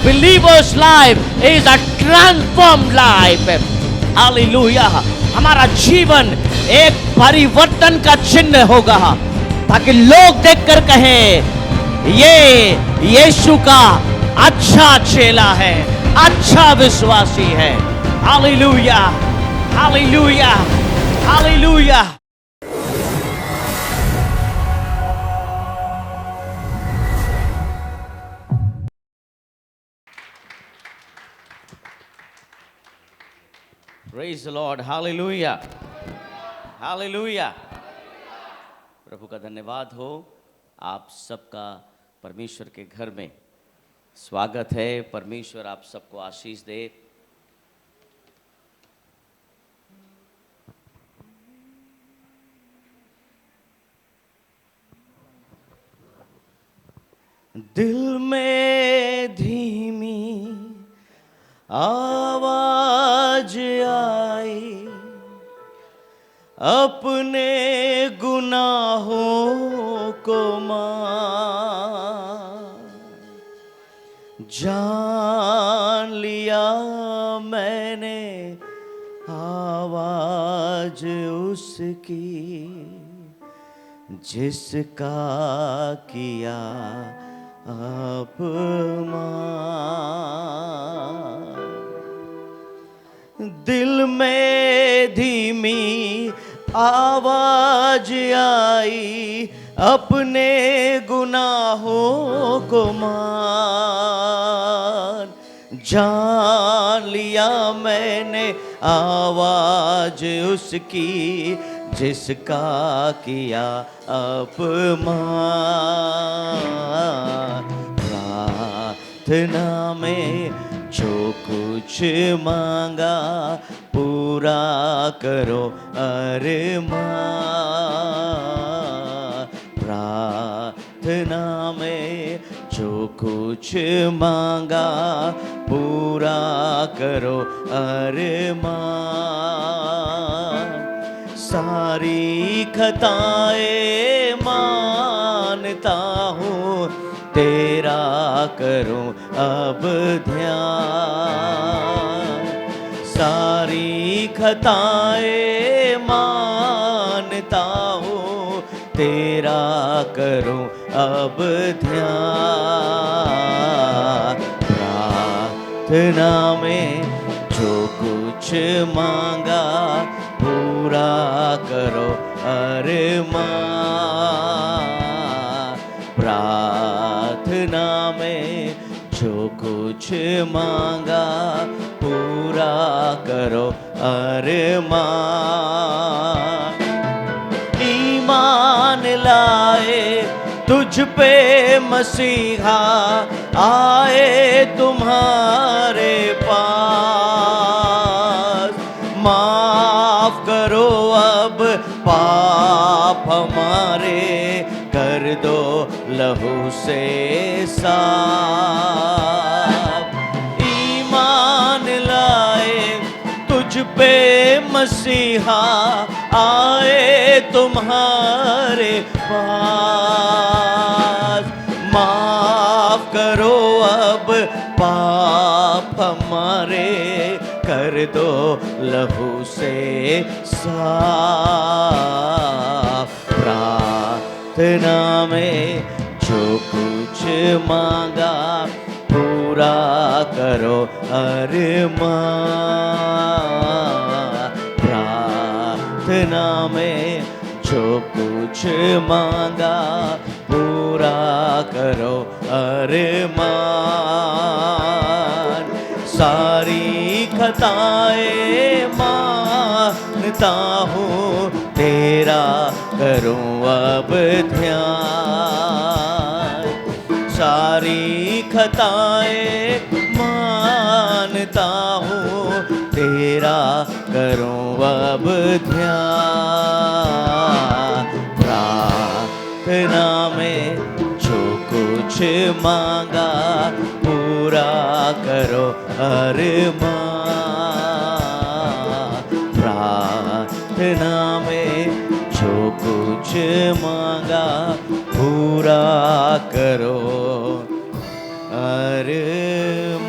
believer's life is a transformed life. Hallelujah. हमारा जीवन एक परिवर्तन का चिन्ह होगा, ताकि लोग देखकर कहें ये यीशु का अच्छा चेला है, अच्छा विश्वासी है। Hallelujah, hallelujah, hallelujah. Praise the Lord, hallelujah, hallelujah. प्रभु का धन्यवाद हो। आप सबका परमेश्वर के घर में स्वागत है। परमेश्वर आप सबको आशीष दे। दिल में धीमी आवाज आई, अपने गुनाहों को जान लिया मैंने आवाज उसकी, जिसका किया अपमान। दिल में धीमी आवाज आई, अपने गुनाहों को मान। जान लिया मैंने आवाज उसकी, जिसका किया अपमान। प्रार्थना में जो कुछ मांगा पूरा करो अरमान। प्रार्थना में जो कुछ मांगा पूरा करो अरमान। सारी खताएं मानता हूँ, तेरा करूं अब ध्यान। सारी खताएं मानता हूँ, तेरा करूं अब ध्यान। प्रार्थना में जो कुछ मांगा पूरा करो अरमान। प्रार्थना में जो कुछ मांगा पूरा करो अरमान। ईमान लाए तुझ पे मसीहा, आए तुम्हारे पास। माफ करो अब पाप हमारे, कर दो लहू से साफ। ईमान लाए तुझ पे मसीहा, आए तुम्हारे पास। माफ करो अब पाप हमारे, कर दो लहू से साफ। प्रार्थना में जो कुछ मांगा पूरा करो अरमान। प्रार्थना में जो कुछ मांगा पूरा करो अरमान। सारी खताएं मानता हूँ, तेरा करूँ अब ध्यान। सारी खताएं मानता हूँ, तेरा करूँ अब ध्यान। प्रार्थना में जो कुछ मांगा पूरा करो अरमान। प्रार्थना में जो कुछ मांगा पूरा करो अरमान।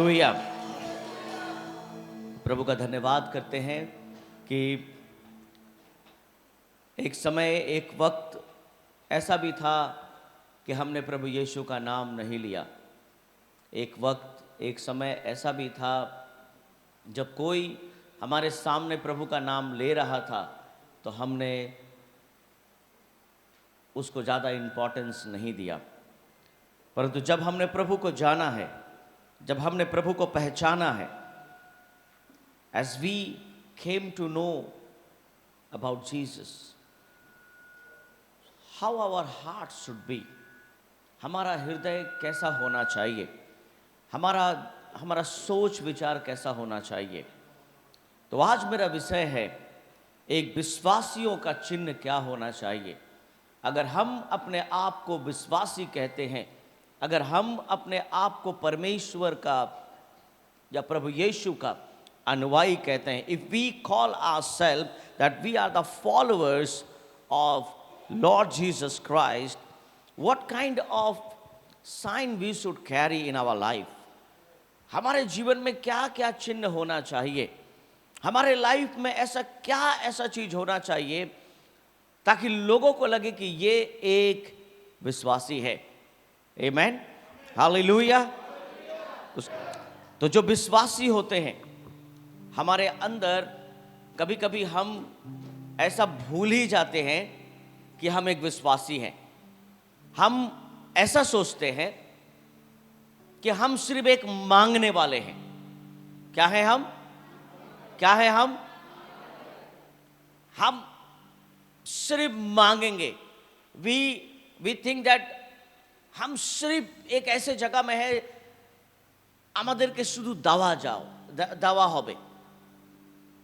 हालेलुया। प्रभु का धन्यवाद करते हैं कि एक समय एक वक्त ऐसा भी था कि हमने प्रभु यीशु का नाम नहीं लिया। एक वक्त एक समय ऐसा भी था जब कोई हमारे सामने प्रभु का नाम ले रहा था तो हमने उसको ज़्यादा इम्पोर्टेंस नहीं दिया। परंतु जब हमने प्रभु को जाना है, जब हमने प्रभु को पहचाना है, as we came to know about Jesus, how our heart should be, हमारा हृदय कैसा होना चाहिए, हमारा सोच विचार कैसा होना चाहिए। तो आज मेरा विषय है एक विश्वासियों का चिन्ह क्या होना चाहिए। अगर हम अपने आप को विश्वासी कहते हैं, अगर हम अपने आप को परमेश्वर का या प्रभु यीशु का अनुयायी कहते हैं, if we call ourselves that we are the followers of Lord Jesus Christ, what kind of sign we should carry in our life. हमारे जीवन में क्या क्या चिन्ह होना चाहिए, हमारे लाइफ में ऐसा चीज होना चाहिए ताकि लोगों को लगे कि ये एक विश्वासी है। Amen, hallelujah. तो जो विश्वासी होते हैं, हमारे अंदर कभी कभी हम ऐसा भूल ही जाते हैं कि हम एक विश्वासी हैं। हम ऐसा सोचते हैं कि हम सिर्फ एक मांगने वाले हैं। क्या है हम? क्या है हम? हम सिर्फ मांगेंगे। वी थिंक दैट हम सिर्फ एक ऐसे जगह में है আমাদেরকে শুধু দেওয়া হবে।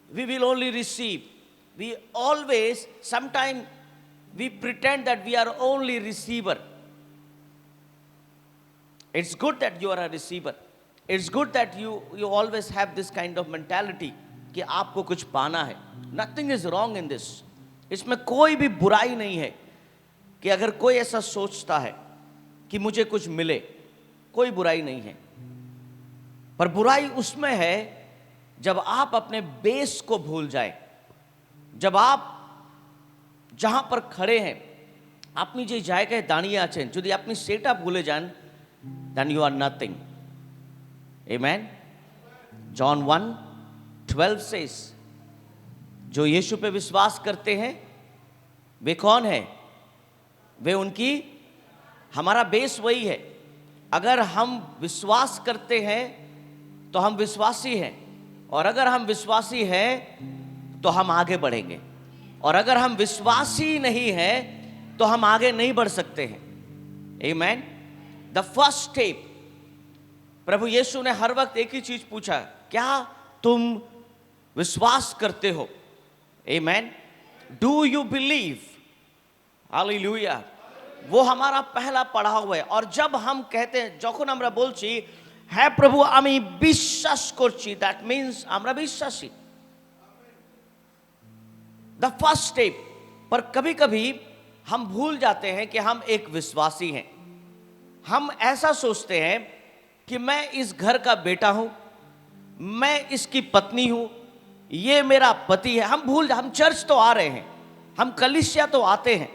We will only receive. We always, sometimes we pretend that we are only receiver. It's good that you are a receiver. It's good that you always have this kind of mentality कि आपको कुछ पाना है। Nothing is wrong in this. इसमें कोई भी बुराई नहीं है कि अगर कोई ऐसा सोचता है कि मुझे कुछ मिले, कोई बुराई नहीं है। पर बुराई उसमें है जब आप अपने बेस को भूल जाएं, जब आप जहां पर खड़े हैं আপনি যে জায়গায় দাঁড়িয়ে আছেন যদি আপনি সেটা ভুলে যান, then you are nothing. Amen. John 1:12 says, जो यीशु पे विश्वास करते हैं वे कौन है? वे उनकी, हमारा बेस वही है। अगर हम विश्वास करते हैं तो हम विश्वासी हैं, और अगर हम विश्वासी हैं तो हम आगे बढ़ेंगे, और अगर हम विश्वासी नहीं हैं तो हम आगे नहीं बढ़ सकते हैं। आमेन। द फर्स्ट स्टेप, प्रभु यीशु ने हर वक्त एक ही चीज पूछा, क्या तुम विश्वास करते हो? Amen. Do you believe? Hallelujah. वो हमारा पहला पड़ाव है। और जब हम कहते हैं, যখন আমরা বলছি হ্যাঁ প্রভু আমি বিশ্বাস করছি, দ্যাট মিন্স আমরা বিশ্বাসী। The first step. पर कभी कभी हम भूल जाते हैं कि हम एक विश्वासी हैं। हम ऐसा सोचते हैं कि मैं इस घर का बेटा हूं, मैं इसकी पत्नी हूं, ये मेरा पति है। हम चर्च तो आ रहे हैं, हम कलीसिया तो आते हैं,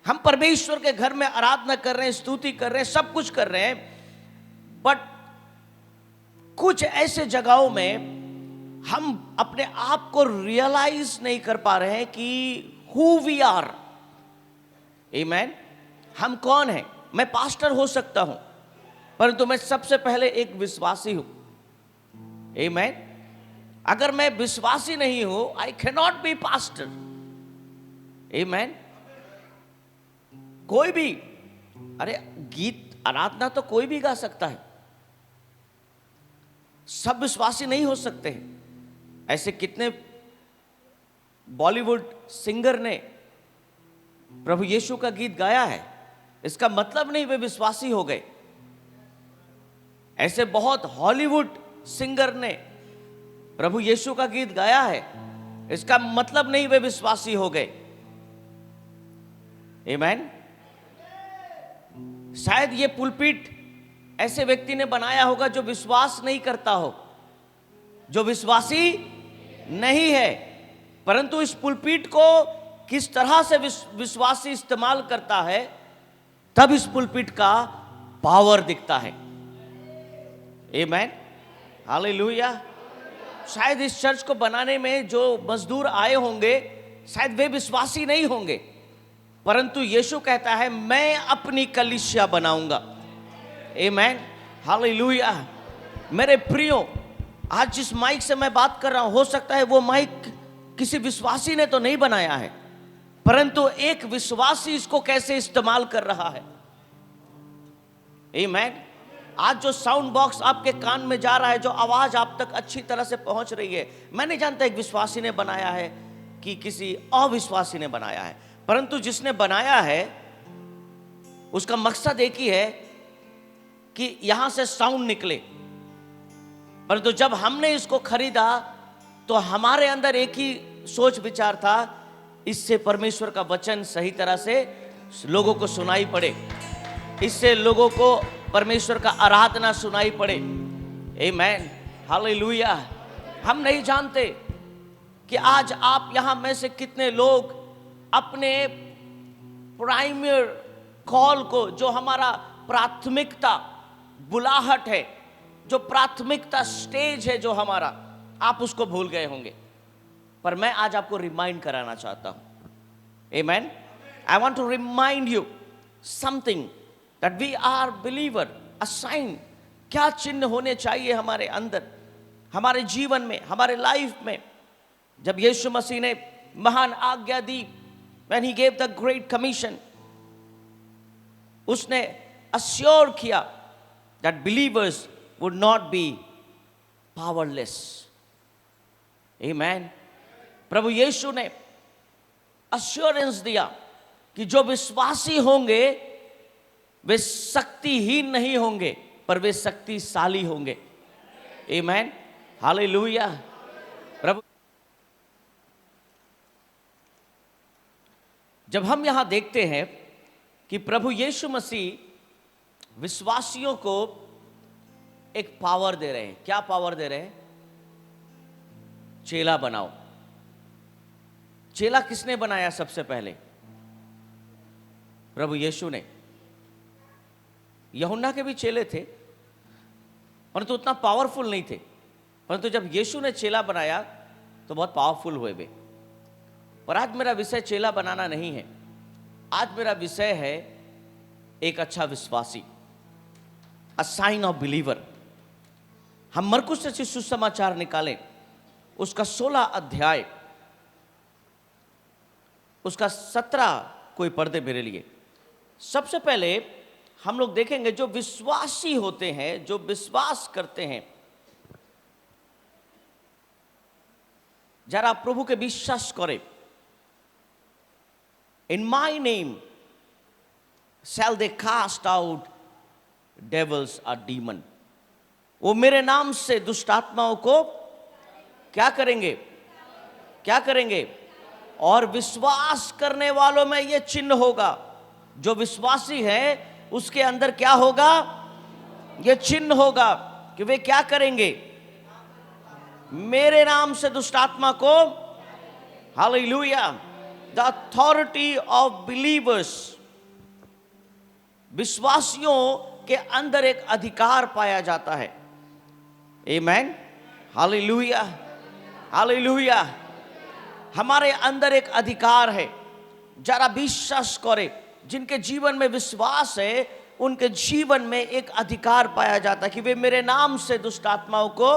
हम परमेश्वर के घर में आराधना कर रहे हैं, स्तुति कर रहे हैं, सब कुछ कर रहे हैं, बट कुछ ऐसे जगहों में हम अपने आप को रियलाइज नहीं कर पा रहे हैं कि हु वी आर। आमेन। हम कौन हैं? मैं पास्टर हो सकता हूं, परंतु मैं सबसे पहले एक विश्वासी हूं। आमेन। अगर मैं विश्वासी नहीं हूं, I can not be pastor. Amen. कोई भी, अरे गीत आराधना तो कोई भी गा सकता है, सब विश्वासी नहीं हो सकते हैं। ऐसे कितने बॉलीवुड सिंगर ने प्रभु यीशु का गीत गाया है, इसका मतलब नहीं वे विश्वासी हो गए। ऐसे बहुत हॉलीवुड सिंगर ने प्रभु यीशु का गीत गाया है, इसका मतलब नहीं वे विश्वासी हो गए। आमेन। शायद ये पुलपिट ऐसे व्यक्ति ने बनाया होगा जो विश्वास नहीं करता हो, जो विश्वासी नहीं है, परंतु इस पुलपीट को किस तरह से विश्वासी इस्तेमाल करता है, तब इस पुलपीट का पावर दिखता है। Amen, hallelujah. शायद इस चर्च को बनाने में जो मजदूर आए होंगे, शायद वे विश्वासी नहीं होंगे, परंतु यीशु कहता है मैं अपनी कलीसिया बनाऊंगा। आमेन, हालेलुया। मेरे प्रियो, आज जिस माइक से मैं बात कर रहा हूं, हो सकता है वो माइक किसी विश्वासी ने तो नहीं बनाया है, परंतु एक विश्वासी इसको कैसे इस्तेमाल कर रहा है। आमेन। आज जो साउंड बॉक्स आपके कान में जा रहा है, जो आवाज आप तक अच्छी तरह से पहुंच रही है, मैं नहीं जानता एक विश्वासी ने बनाया है कि किसी अविश्वासी ने बनाया है, परंतु जिसने बनाया है उसका मकसद एक ही है कि यहां से साउंड निकले। परंतु जब हमने इसको खरीदा तो हमारे अंदर एक ही सोच विचार था, इससे परमेश्वर का वचन सही तरह से लोगों को सुनाई पड़े, इससे लोगों को परमेश्वर का आराधना सुनाई पड़े। आमेन, हालेलुया। हम नहीं जानते कि आज आप यहां में से कितने लोग अपने प्राइमरी कॉल को, जो हमारा प्राथमिकता बुलाहट है, जो प्राथमिकता स्टेज है जो हमारा, आप उसको भूल गए होंगे। पर मैं आज आपको रिमाइंड कराना चाहता हूं। Amen. I want to remind you something that we are believer, a sign. क्या चिन्ह होने चाहिए हमारे अंदर, हमारे जीवन में, हमारे लाइफ में। जब यीशु मसीह ने महान आज्ञा दी, when he gave the great commission, उसने अश्योर किया that believers would not be powerless. Amen. प्रभु यीशु ने अश्योरेंस दिया कि जो विश्वासी होंगे वे शक्तिहीन नहीं होंगे, पर वे शक्तिशाली होंगे। आमेन, हालेलुया। प्रभु, जब हम यहां देखते हैं कि प्रभु यीशु मसीह विश्वासियों को एक पावर दे रहे हैं, क्या पावर दे रहे हैं? चेला बनाओ। चेला किसने बनाया सबसे पहले? प्रभु यीशु ने। यूहन्ना के भी चेले थे, परंतु उतना पावरफुल नहीं थे, परंतु जब यीशु ने चेला बनाया तो बहुत पावरफुल हुए वे। पर आज मेरा विषय चेला बनाना नहीं है, आज मेरा विषय है एक अच्छा विश्वासी, अ साइन ऑफ बिलीवर। हम मरकुस से सुसमाचार निकालें, उसका 16 अध्याय, उसका 17 कोई पर्दे मेरे लिए। सबसे पहले हम लोग देखेंगे जो विश्वासी होते हैं, जो विश्वास करते हैं, जरा प्रभु के विश्वास करें। In my name shall they cast out devils और डीमन। वो मेरे नाम से दुष्ट आत्माओं को क्या करेंगे? क्या करेंगे? और विश्वास करने वालों में यह चिन्ह होगा। जो विश्वासी है उसके अंदर क्या होगा? यह चिन्ह होगा कि वे क्या करेंगे? मेरे नाम से दुष्ट आत्मा को, hallelujah. The authority of believers, विश्वासियों के अंदर एक अधिकार पाया जाता है। Amen, hallelujah, hallelujah. हमारे अंदर एक अधिकार है। जरा विश्वास करें, जिनके जीवन में विश्वास है उनके जीवन में एक अधिकार पाया जाता है कि वे मेरे नाम से दुष्ट आत्माओं को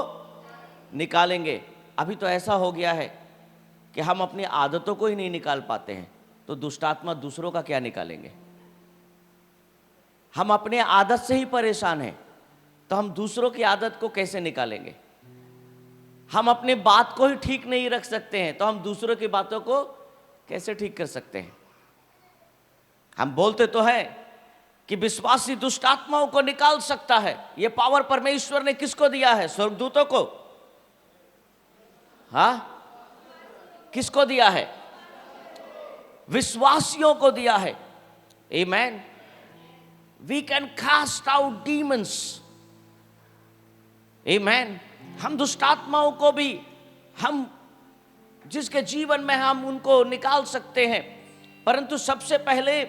निकालेंगे। अभी तो ऐसा हो गया है कि हम अपनी आदतों को ही नहीं निकाल पाते हैं, तो दुष्ट आत्मा दूसरों का क्या निकालेंगे? हम अपने आदत से ही परेशान हैं, तो हम दूसरों की आदत को कैसे निकालेंगे? हम अपने बात को ही ठीक नहीं रख सकते हैं, तो हम दूसरों की बातों को कैसे ठीक कर सकते हैं? हम बोलते तो हैं कि विश्वासी दुष्ट आत्माओं को निकाल सकता है। यह पावर परमेश्वर ने किसको दिया है? स्वर्गदूतों को। हाँ, किसको दिया है? विश्वासियों को दिया है। Amen. We can cast out demons. Amen. हम दुष्ट आत्माओं को भी, हम जिसके जीवन में हम उनको निकाल सकते हैं, परंतु सबसे पहले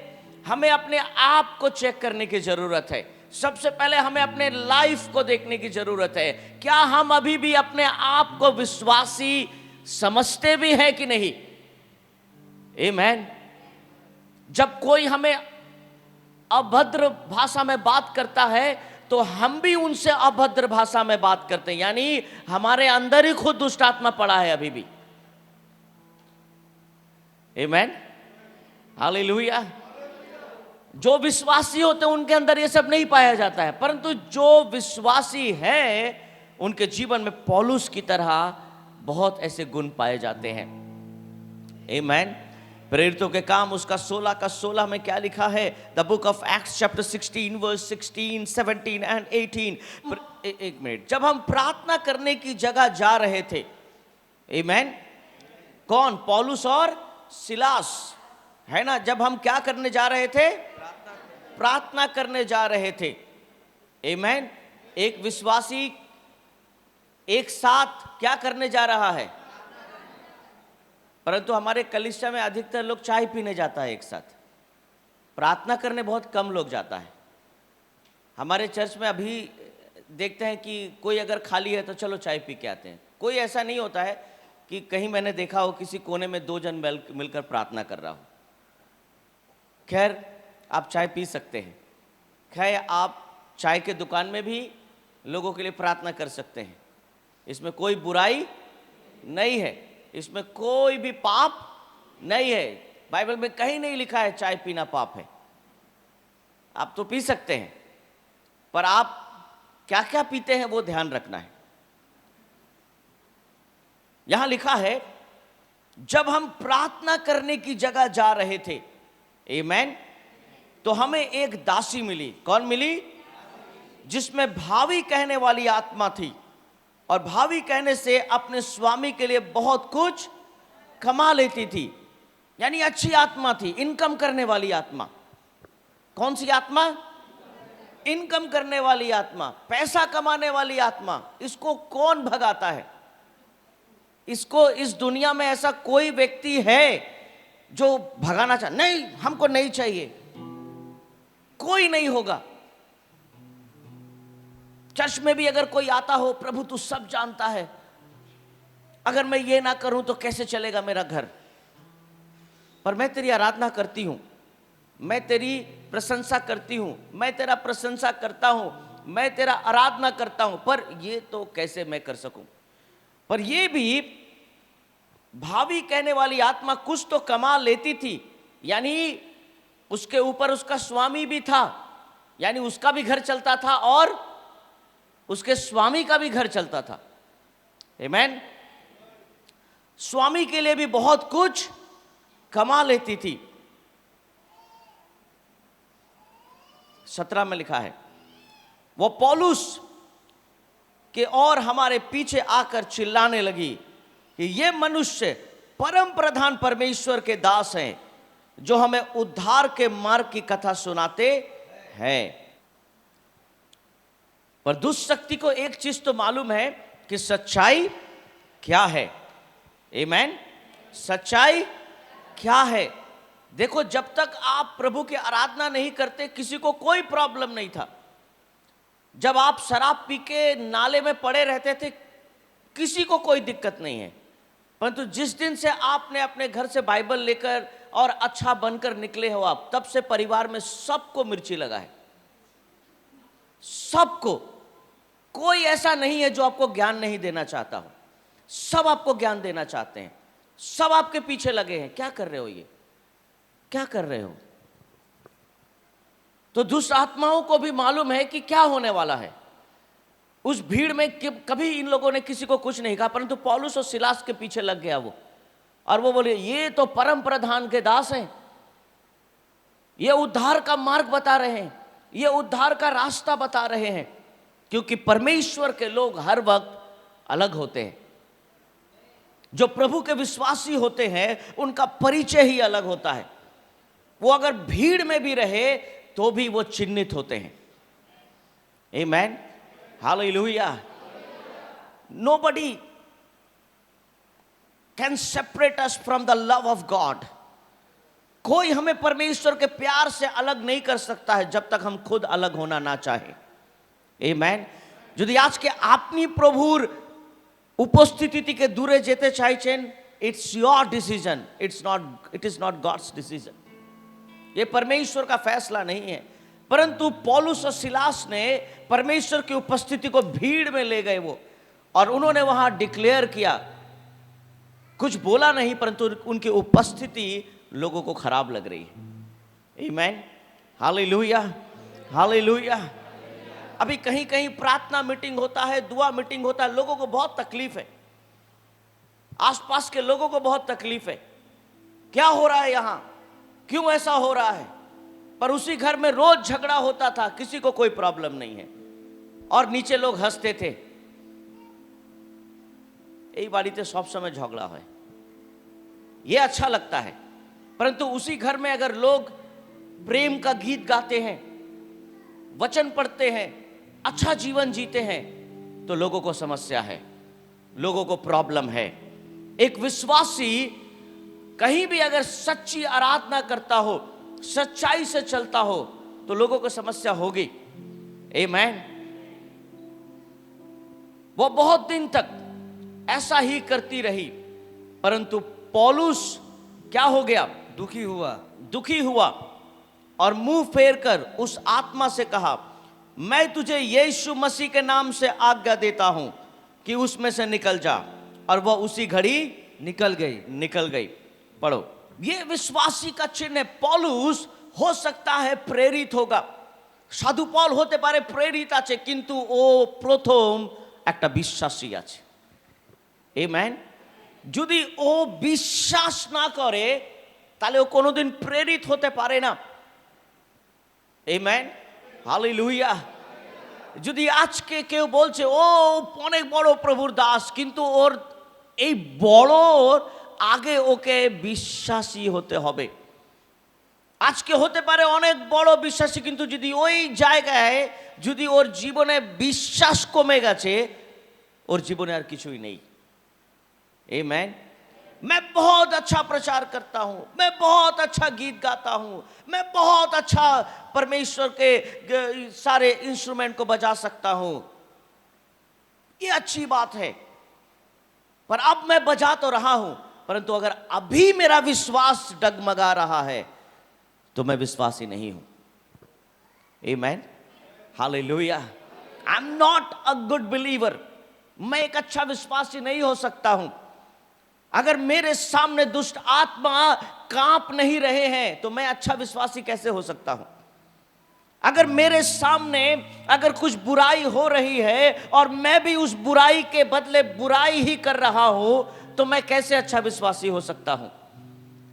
हमें अपने आप को चेक करने की जरूरत है। सबसे पहले हमें अपने लाइफ को देखने की जरूरत है। क्या हम अभी भी अपने आप को विश्वासी समझते भी हैं कि नहीं? आमेन। जब कोई हमें अभद्र भाषा में बात करता है तो हम भी उनसे अभद्र भाषा में बात करते हैं, यानी हमारे अंदर ही खुद दुष्ट आत्मा पड़ा है अभी भी। आमेन, हालेलुया। जो विश्वासी होते हैं उनके अंदर ये सब नहीं पाया जाता है, परंतु जो विश्वासी है उनके जीवन में पौलुस की तरह बहुत ऐसे गुण पाए जाते हैं। आमेन। प्रेरितों के काम उसका 16 का 16 में क्या लिखा है? The Book of Acts chapter 16 verse 16, 17 and 18। एक मिनट, जब हम प्रार्थना करने की जगह जा रहे थे, आमेन, कौन? पौलुस और सिलास, है ना? जब हम क्या करने जा रहे थे? प्रार्थना करने जा रहे थे। आमेन। एक विश्वासी एक साथ क्या करने जा रहा है? परंतु हमारे कलीसिया में अधिकतर लोग चाय पीने जाता है एक साथ, प्रार्थना करने बहुत कम लोग जाता है। हमारे चर्च में अभी देखते हैं कि कोई अगर खाली है तो चलो चाय पी के आते हैं। कोई ऐसा नहीं होता है कि कहीं मैंने देखा हो किसी कोने में 2 जन मिलकर प्रार्थना कर रहा हो। खैर, आप चाय पी सकते हैं। खैर, आप चाय के दुकान में भी लोगों के लिए प्रार्थना कर सकते हैं। इसमें कोई बुराई नहीं है, इसमें कोई भी पाप नहीं है। बाइबल में कहीं नहीं लिखा है चाय पीना पाप है। आप तो पी सकते हैं, पर आप क्या क्या पीते हैं वो ध्यान रखना है। यहां लिखा है, जब हम प्रार्थना करने की जगह जा रहे थे, आमेन, तो हमें एक दासी मिली। कौन मिली? जिसमें भावी कहने वाली आत्मा थी, और भावी कहने से अपने स्वामी के लिए बहुत कुछ कमा लेती थी। यानी अच्छी आत्मा थी, इनकम करने वाली आत्मा। कौन सी आत्मा? इनकम करने वाली आत्मा, पैसा कमाने वाली आत्मा। इसको कौन भगाता है? इसको इस दुनिया में ऐसा कोई व्यक्ति है जो भगाना चाहे? नहीं, हमको नहीं चाहिए, कोई नहीं होगा। चर्च में भी अगर कोई आता हो, प्रभु तू सब जानता है, अगर मैं ये ना करूं तो कैसे चलेगा मेरा घर, पर मैं तेरी आराधना करती हूं, मैं तेरी प्रशंसा करती हूं, मैं तेरा प्रशंसा करता हूं, मैं तेरा आराधना करता हूं, पर ये तो कैसे मैं कर सकूं? पर ये भी भावी कहने वाली आत्मा कुछ तो कमा लेती थी, यानी उसके ऊपर उसका स्वामी भी था, यानी उसका भी घर चलता था और उसके स्वामी का भी घर चलता था। आमेन। स्वामी के लिए भी बहुत कुछ कमा लेती थी। 17 में लिखा है, वो पौलुस के और हमारे पीछे आकर चिल्लाने लगी कि ये मनुष्य परम प्रधान परमेश्वर के दास हैं, जो हमें उद्धार के मार्ग की कथा सुनाते हैं। पर दुष्ट शक्ति को एक चीज तो मालूम है कि सच्चाई क्या है। आमेन। सच्चाई क्या है? देखो, जब तक आप प्रभु की आराधना नहीं करते, किसी को कोई प्रॉब्लम नहीं था। जब आप शराब पी के नाले में पड़े रहते थे, किसी को कोई दिक्कत नहीं है। परंतु जिस दिन से आपने अपने घर से बाइबल लेकर और अच्छा बनकर निकले हो आप, तब से परिवार में सबको मिर्ची लगा है। सबको। कोई ऐसा नहीं है जो आपको ज्ञान नहीं देना चाहता हो। सब आपको ज्ञान देना चाहते हैं, सब आपके पीछे लगे हैं। क्या कर रहे हो? ये क्या कर रहे हो? तो दुष्ट आत्माओं को भी मालूम है कि क्या होने वाला है। उस भीड़ में कभी इन लोगों ने किसी को कुछ नहीं कहा, परंतु पौलुस और सिलास के पीछे लग गया वो, और वो बोले ये तो परम प्रधान के दास हैं, ये उद्धार का मार्ग बता रहे हैं, ये उद्धार का रास्ता बता रहे हैं। क्योंकि परमेश्वर के लोग हर वक्त अलग होते हैं। जो प्रभु के विश्वासी होते हैं उनका परिचय ही अलग होता है। वो अगर भीड़ में भी रहे तो भी वो चिन्हित होते हैं। Amen, hallelujah. Nobody can separate us from the love of God. कोई हमें परमेश्वर के प्यार से अलग नहीं कर सकता है जब तक हम खुद अलग होना ना चाहे। आमेन। যদি আজকে আপনি প্রভুর উপস্থিতি থেকে দূরে যেতে চাইছেন, it's your decision, it is not God's decision. ये परमेश्वर का फैसला नहीं है। परंतु पौलुस और सिलास ने परमेश्वर की उपस्थिति को भीड़ में ले गए वो, और उन्होंने वहां डिक्लेयर किया, कुछ बोला नहीं, परंतु उनकी उपस्थिति लोगों को खराब लग रही है। आमीन, हालेलुया, हालेलुया। अभी कहीं कहीं प्रार्थना मीटिंग होता है, दुआ मीटिंग होता है, लोगों को बहुत तकलीफ है, आसपास के लोगों को बहुत तकलीफ है, क्या हो रहा है यहां, क्यों ऐसा हो रहा है। पर उसी घर में रोज झगड़ा होता था, किसी को कोई प्रॉब्लम नहीं है, और नीचे लोग हंसते थे, এই বাড়িতে সব समय झगड़ा है, ये अच्छा लगता है। परंतु उसी घर में अगर लोग प्रेम का गीत गाते हैं, वचन पढ़ते हैं, अच्छा जीवन जीते हैं, तो लोगों को समस्या है, लोगों को प्रॉब्लम है। एक विश्वासी कहीं भी अगर सच्ची आराधना करता हो, सच्चाई से चलता हो, तो लोगों को समस्या होगी। आमीन। वो बहुत दिन तक ऐसा ही करती रही, परंतु पौलुस क्या हो गया, दुखी हुआ और मुंह फेर कर उस आत्मा से कहा, मैं तुझे यीशु मसीह के नाम से आज्ञा देता हूं कि उसमें से निकल जा। और वह उसी घड़ी निकल गई। पढ़ो, ये विश्वासी का चिन्ह है। पौलुस हो सकता है प्रेरित होगा, साधु पौल होते पारे प्रेरित আছে, কিন্তু ও প্রথম একটা বিশ্বাসী আছে। আমেন। যদি ও বিশ্বাস না করে তাহলে ও কোনোদিন প্রেরিত হতে পারে না। Amen, hallelujah. যদি আজকে কেউ বলছে ও অনেক বড় প্রভুর দাস, কিন্তু ওর এই বড়র আগে ওকে বিশ্বাসী হতে হবে। আজকে হতে পারে অনেক বড় বিশ্বাসী, কিন্তু যদি ওই জায়গায় যদি ওর জীবনে বিশ্বাস কমে গেছে, ওর জীবনে আর কিছুই নেই। आमीन। मैं बहुत अच्छा प्रचार करता हूं, मैं बहुत अच्छा गीत गाता हूं, मैं बहुत अच्छा परमेश्वर के सारे इंस्ट्रूमेंट को बजा सकता हूं, ये अच्छी बात है, पर अब मैं बजा तो रहा हूं, परंतु अगर अभी मेरा विश्वास डगमगा रहा है तो मैं विश्वासी नहीं हूं। आमीन, hallelujah. I am not a good believer. मैं एक अच्छा विश्वासी नहीं हो सकता हूं अगर मेरे सामने दुष्ट आत्मा कांप नहीं रहे हैं, तो मैं अच्छा विश्वासी कैसे हो सकता हूं। अगर मेरे सामने अगर कुछ बुराई हो रही है और मैं भी उस बुराई के बदले बुराई ही कर रहा हूं, तो मैं कैसे अच्छा विश्वासी हो सकता हूं।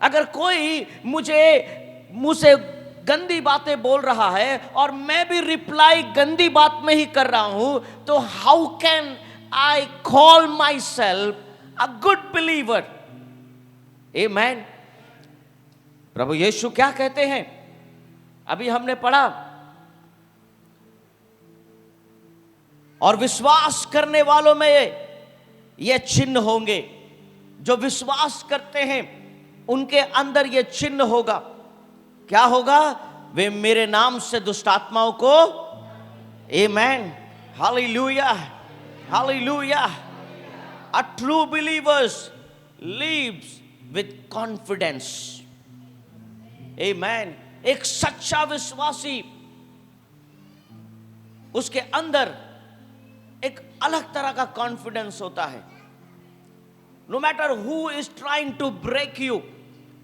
अगर कोई मुझे मुंह से गंदी बातें बोल रहा है और मैं भी रिप्लाई गंदी बात में ही कर रहा हूं, तो how can I call my self a good believer? Amen। प्रभु यीशु क्या कहते हैं, अभी हमने पढ़ा, और विश्वास करने वालों में ये चिन्ह होंगे। जो विश्वास करते हैं उनके अंदर ये चिन्ह होगा। क्या होगा? वे मेरे नाम से दुष्ट आत्माओं को, आमीन, hallelujah, hallelujah. A true believer lives with confidence. Amen। एक सच्चा विश्वासी, उसके अंदर एक अलग तरह का कॉन्फिडेंस होता है। No matter who is trying to break you,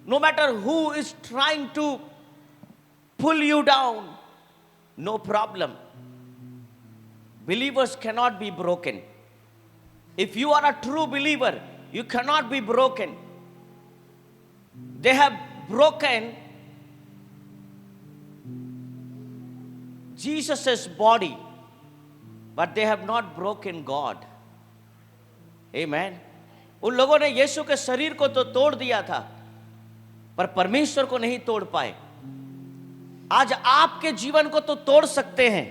no matter who is trying to pull you down, no problem. Believers cannot be broken. If you are a true believer, you cannot be broken. They have broken Jesus' body, but they have not broken God. Amen। उन लोगों ने यीशु के शरीर को तो तोड़ दिया था, पर परमेश्वर को नहीं तोड़ पाए। आज आपके जीवन को तो तोड़ सकते हैं,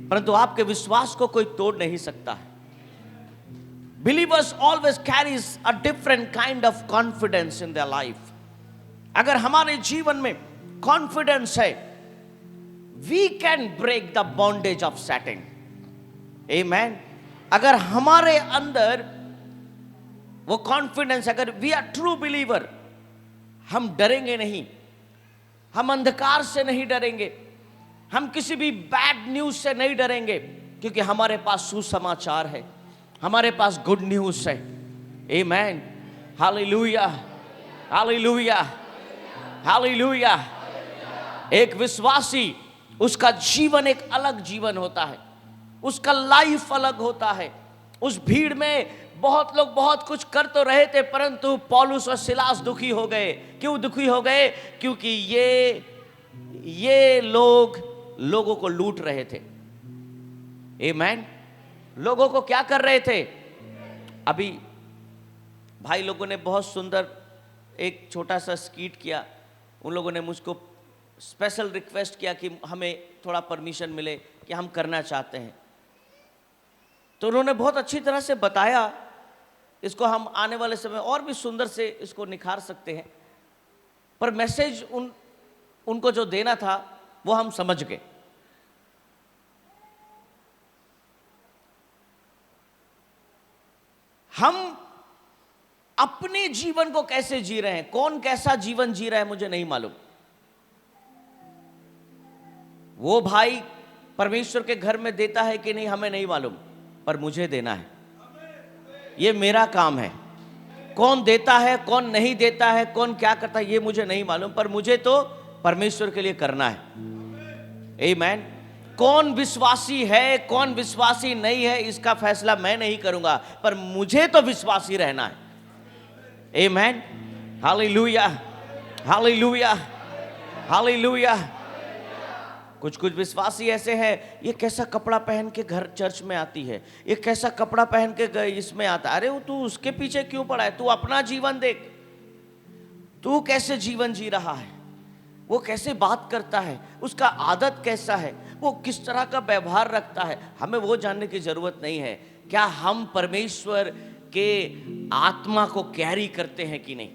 परंतु आपके विश्वास को कोई तोड़ नहीं सकता है। Believers always carries a different kind of confidence in their life. अगर हमारे जीवन में कॉन्फिडेंस है, we can break the bondage of Satan. Amen. अगर हमारे अंदर वो कॉन्फिडेंस, अगर वी आर ट्रू बिलीवर, हम डरेंगे नहीं, हम अंधकार से नहीं डरेंगे, हम किसी भी बैड न्यूज से नहीं डरेंगे, क्योंकि हमारे पास सुसमाचार है, हमारे पास गुड न्यूज है। Amen, hallelujah, hallelujah, hallelujah. एक विश्वासी, उसका जीवन एक अलग जीवन होता है, उसका लाइफ अलग होता है। उस भीड़ में बहुत लोग बहुत कुछ कर तो रहे थे, परंतु पौलुस और सिलास दुखी हो गए। क्यों दुखी हो गए? क्योंकि ये लोगों को लूट रहे थे। आमेन। लोगों को क्या कर रहे थे? अभी भाई लोगों ने बहुत सुंदर एक छोटा सा स्कीट किया। उन लोगों ने मुझको स्पेशल रिक्वेस्ट किया कि हमें थोड़ा परमिशन मिले, कि हम करना चाहते हैं। तो उन्होंने बहुत अच्छी तरह से बताया। इसको हम आने वाले समय और भी सुंदर से इसको निखार सकते हैं, पर मैसेज उनको जो देना था वो हम समझ गए। हम अपने जीवन को कैसे जी रहे हैं, कौन कैसा जीवन जी रहा है मुझे नहीं मालूम। वो भाई परमेश्वर के घर में देता है कि नहीं हमें नहीं मालूम, पर मुझे देना है। ये मेरा काम है। कौन देता है, कौन नहीं देता है, कौन क्या करता है, ये मुझे नहीं मालूम, पर मुझे तो परमेश्वर के लिए करना है। आमेन। कौन विश्वासी है, कौन विश्वासी नहीं है, इसका फैसला मैं नहीं करूंगा, पर मुझे तो विश्वासी रहना है। Amen, hallelujah, hallelujah, hallelujah. कुछ विश्वासी ऐसे हैं, ये कैसा कपड़ा पहन के घर चर्च में आती है, ये कैसा कपड़ा पहन के इसमें आता। अरे वो तू उसके पीछे क्यों पड़ा है? तू अपना जीवन देख, तू कैसे जीवन जी रहा है, वो कैसे बात करता है, उसका आदत कैसा है, वो किस तरह का व्यवहार रखता है। हमें वो जानने की जरूरत नहीं है। क्या हम परमेश्वर के आत्मा को कैरी करते हैं कि नहीं?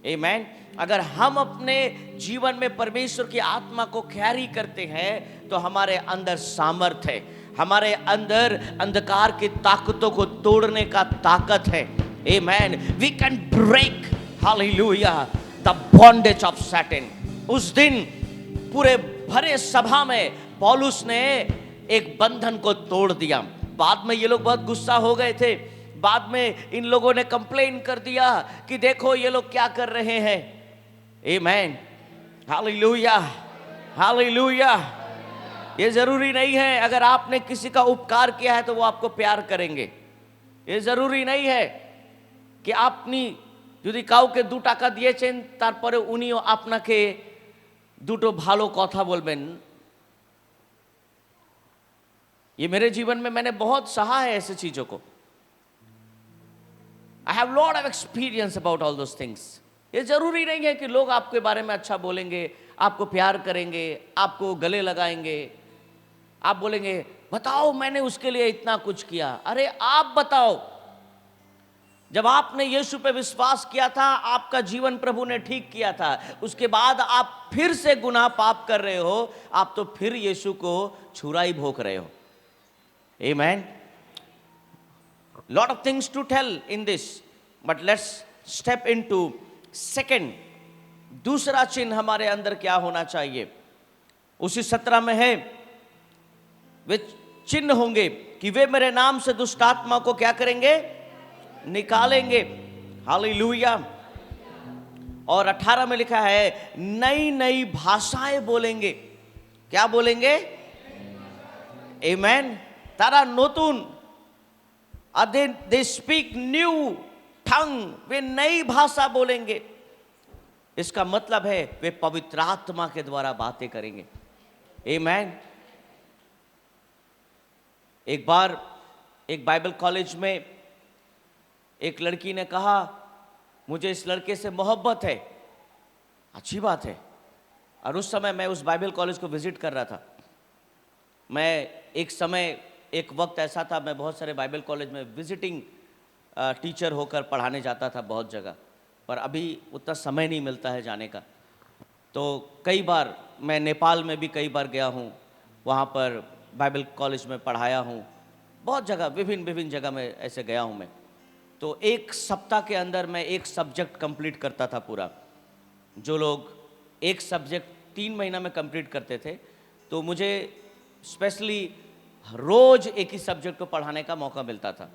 आमेन। अगर हम अपने जीवन में परमेश्वर की आत्मा को कैरी करते हैं तो हमारे अंदर सामर्थ है, हमारे अंदर अंधकार की ताकतों को तोड़ने का ताकत है। Amen. We can break, hallelujah, the bondage of Satan. उस दिन पूरे भरे सभा में पौलुस ने एक बंधन को तोड़ दिया। बाद में ये लोग बहुत गुस्सा हो गए थे। बाद में इन लोगों ने कंप्लेन कर दिया कि देखो ये लोग क्या कर रहे हैं। Amen, hallelujah, hallelujah. ये जरूरी नहीं है अगर आपने किसी का उपकार किया है तो वो आपको प्यार करेंगे। ये जरूरी नहीं है कि आपनी যদি কাউকে 2 টাকা দিয়েছেন তারপরে উনিও আপনাকে দুটো ভালো কথা বলবেন। ये मेरे जीवन में मैंने बहुत सहा है ऐसे चीजों को। I have lot of experience about all those things. ये जरूरी नहीं है कि लोग आपके बारे में अच्छा बोलेंगे, आपको प्यार करेंगे, आपको गले लगाएंगे, आप बोलेंगे बताओ मैंने उसके लिए इतना कुछ किया। अरे आप बताओ, जब आपने यीशु पे विश्वास किया था, आपका जीवन प्रभु ने ठीक किया था, उसके बाद आप फिर से गुनाह पाप कर रहे हो, आप तो फिर यीशु को छुराई भोंक रहे हो। Amen. Lot of things to tell in this, but let's step into second. दूसरा चिन्ह हमारे अंदर क्या होना चाहिए? उसी 17 में है, वे चिन्ह होंगे कि वे मेरे नाम से दुष्ट आत्मा को क्या करेंगे? निकालेंगे। हालेलुया। और 18 में लिखा है नई नई भाषाएं बोलेंगे। क्या बोलेंगे? आमेन। तारा नोतुन दे स्पीक न्यू टंग, वे नई भाषा बोलेंगे। इसका मतलब है वे पवित्र आत्मा के द्वारा बातें करेंगे। आमेन। एक बार एक बाइबल कॉलेज में एक लड़की ने कहा मुझे इस लड़के से मोहब्बत है। अच्छी बात है, और उस समय मैं उस बाइबल कॉलेज को विजिट कर रहा था। मैं एक वक्त ऐसा था, मैं बहुत सारे बाइबल कॉलेज में विजिटिंग टीचर होकर पढ़ाने जाता था बहुत जगह, पर अभी उतना समय नहीं मिलता है जाने का। तो कई बार मैं नेपाल में भी कई बार गया हूँ, वहाँ पर बाइबल कॉलेज में पढ़ाया हूँ, बहुत जगह विभिन्न जगह में ऐसे गया हूँ मैं। तो एक सप्ताह के अंदर मैं एक सब्जेक्ट कंप्लीट करता था पूरा। जो लोग एक सब्जेक्ट 3 महीना में कंप्लीट करते थे, तो मुझे स्पेशली रोज एक ही सब्जेक्ट को पढ़ाने का मौका मिलता था,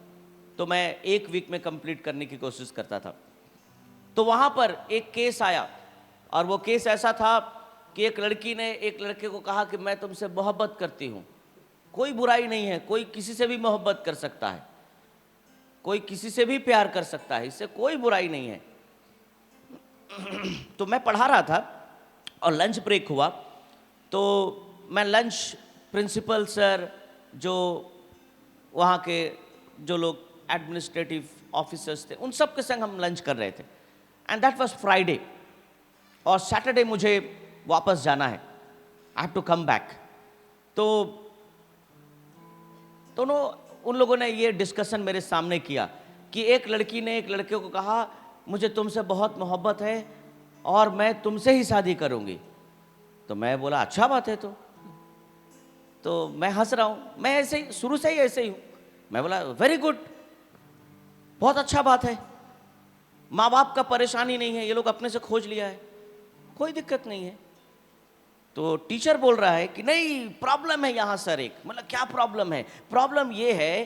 तो मैं एक वीक में कंप्लीट करने की कोशिश करता था। तो वहाँ पर एक केस आया, और वो केस ऐसा था कि एक लड़की ने एक लड़के को कहा कि मैं तुमसे मोहब्बत करती हूँ। कोई बुराई नहीं है, कोई किसी से भी मोहब्बत कर सकता है, कोई किसी से भी प्यार कर सकता है, इससे कोई बुराई नहीं है। तो मैं पढ़ा रहा था और लंच ब्रेक हुआ, तो मैं लंच प्रिंसिपल सर, जो वहाँ के जो लोग एडमिनिस्ट्रेटिव ऑफिसर्स थे, उन सब के संग हम लंच कर रहे थे। एंड दैट वाज फ्राइडे, और सैटरडे मुझे वापस जाना है, I have to come back. तो दोनों उन लोगों ने ये डिस्कशन मेरे सामने किया कि एक लड़की ने एक लड़के को कहा मुझे तुमसे बहुत मोहब्बत है और मैं तुमसे ही शादी करूंगी। तो मैं बोला अच्छा बात है। तो मैं हंस रहा हूँ, मैं ऐसे ही शुरू से ही ऐसे ही हूँ। मैं बोला वेरी गुड, बहुत अच्छा बात है, माँ बाप का परेशानी नहीं है, ये लोग अपने से खोज लिया है, कोई दिक्कत नहीं है। तो टीचर बोल रहा है कि नहीं प्रॉब्लम है यहाँ सर एक। मतलब क्या प्रॉब्लम है? प्रॉब्लम ये है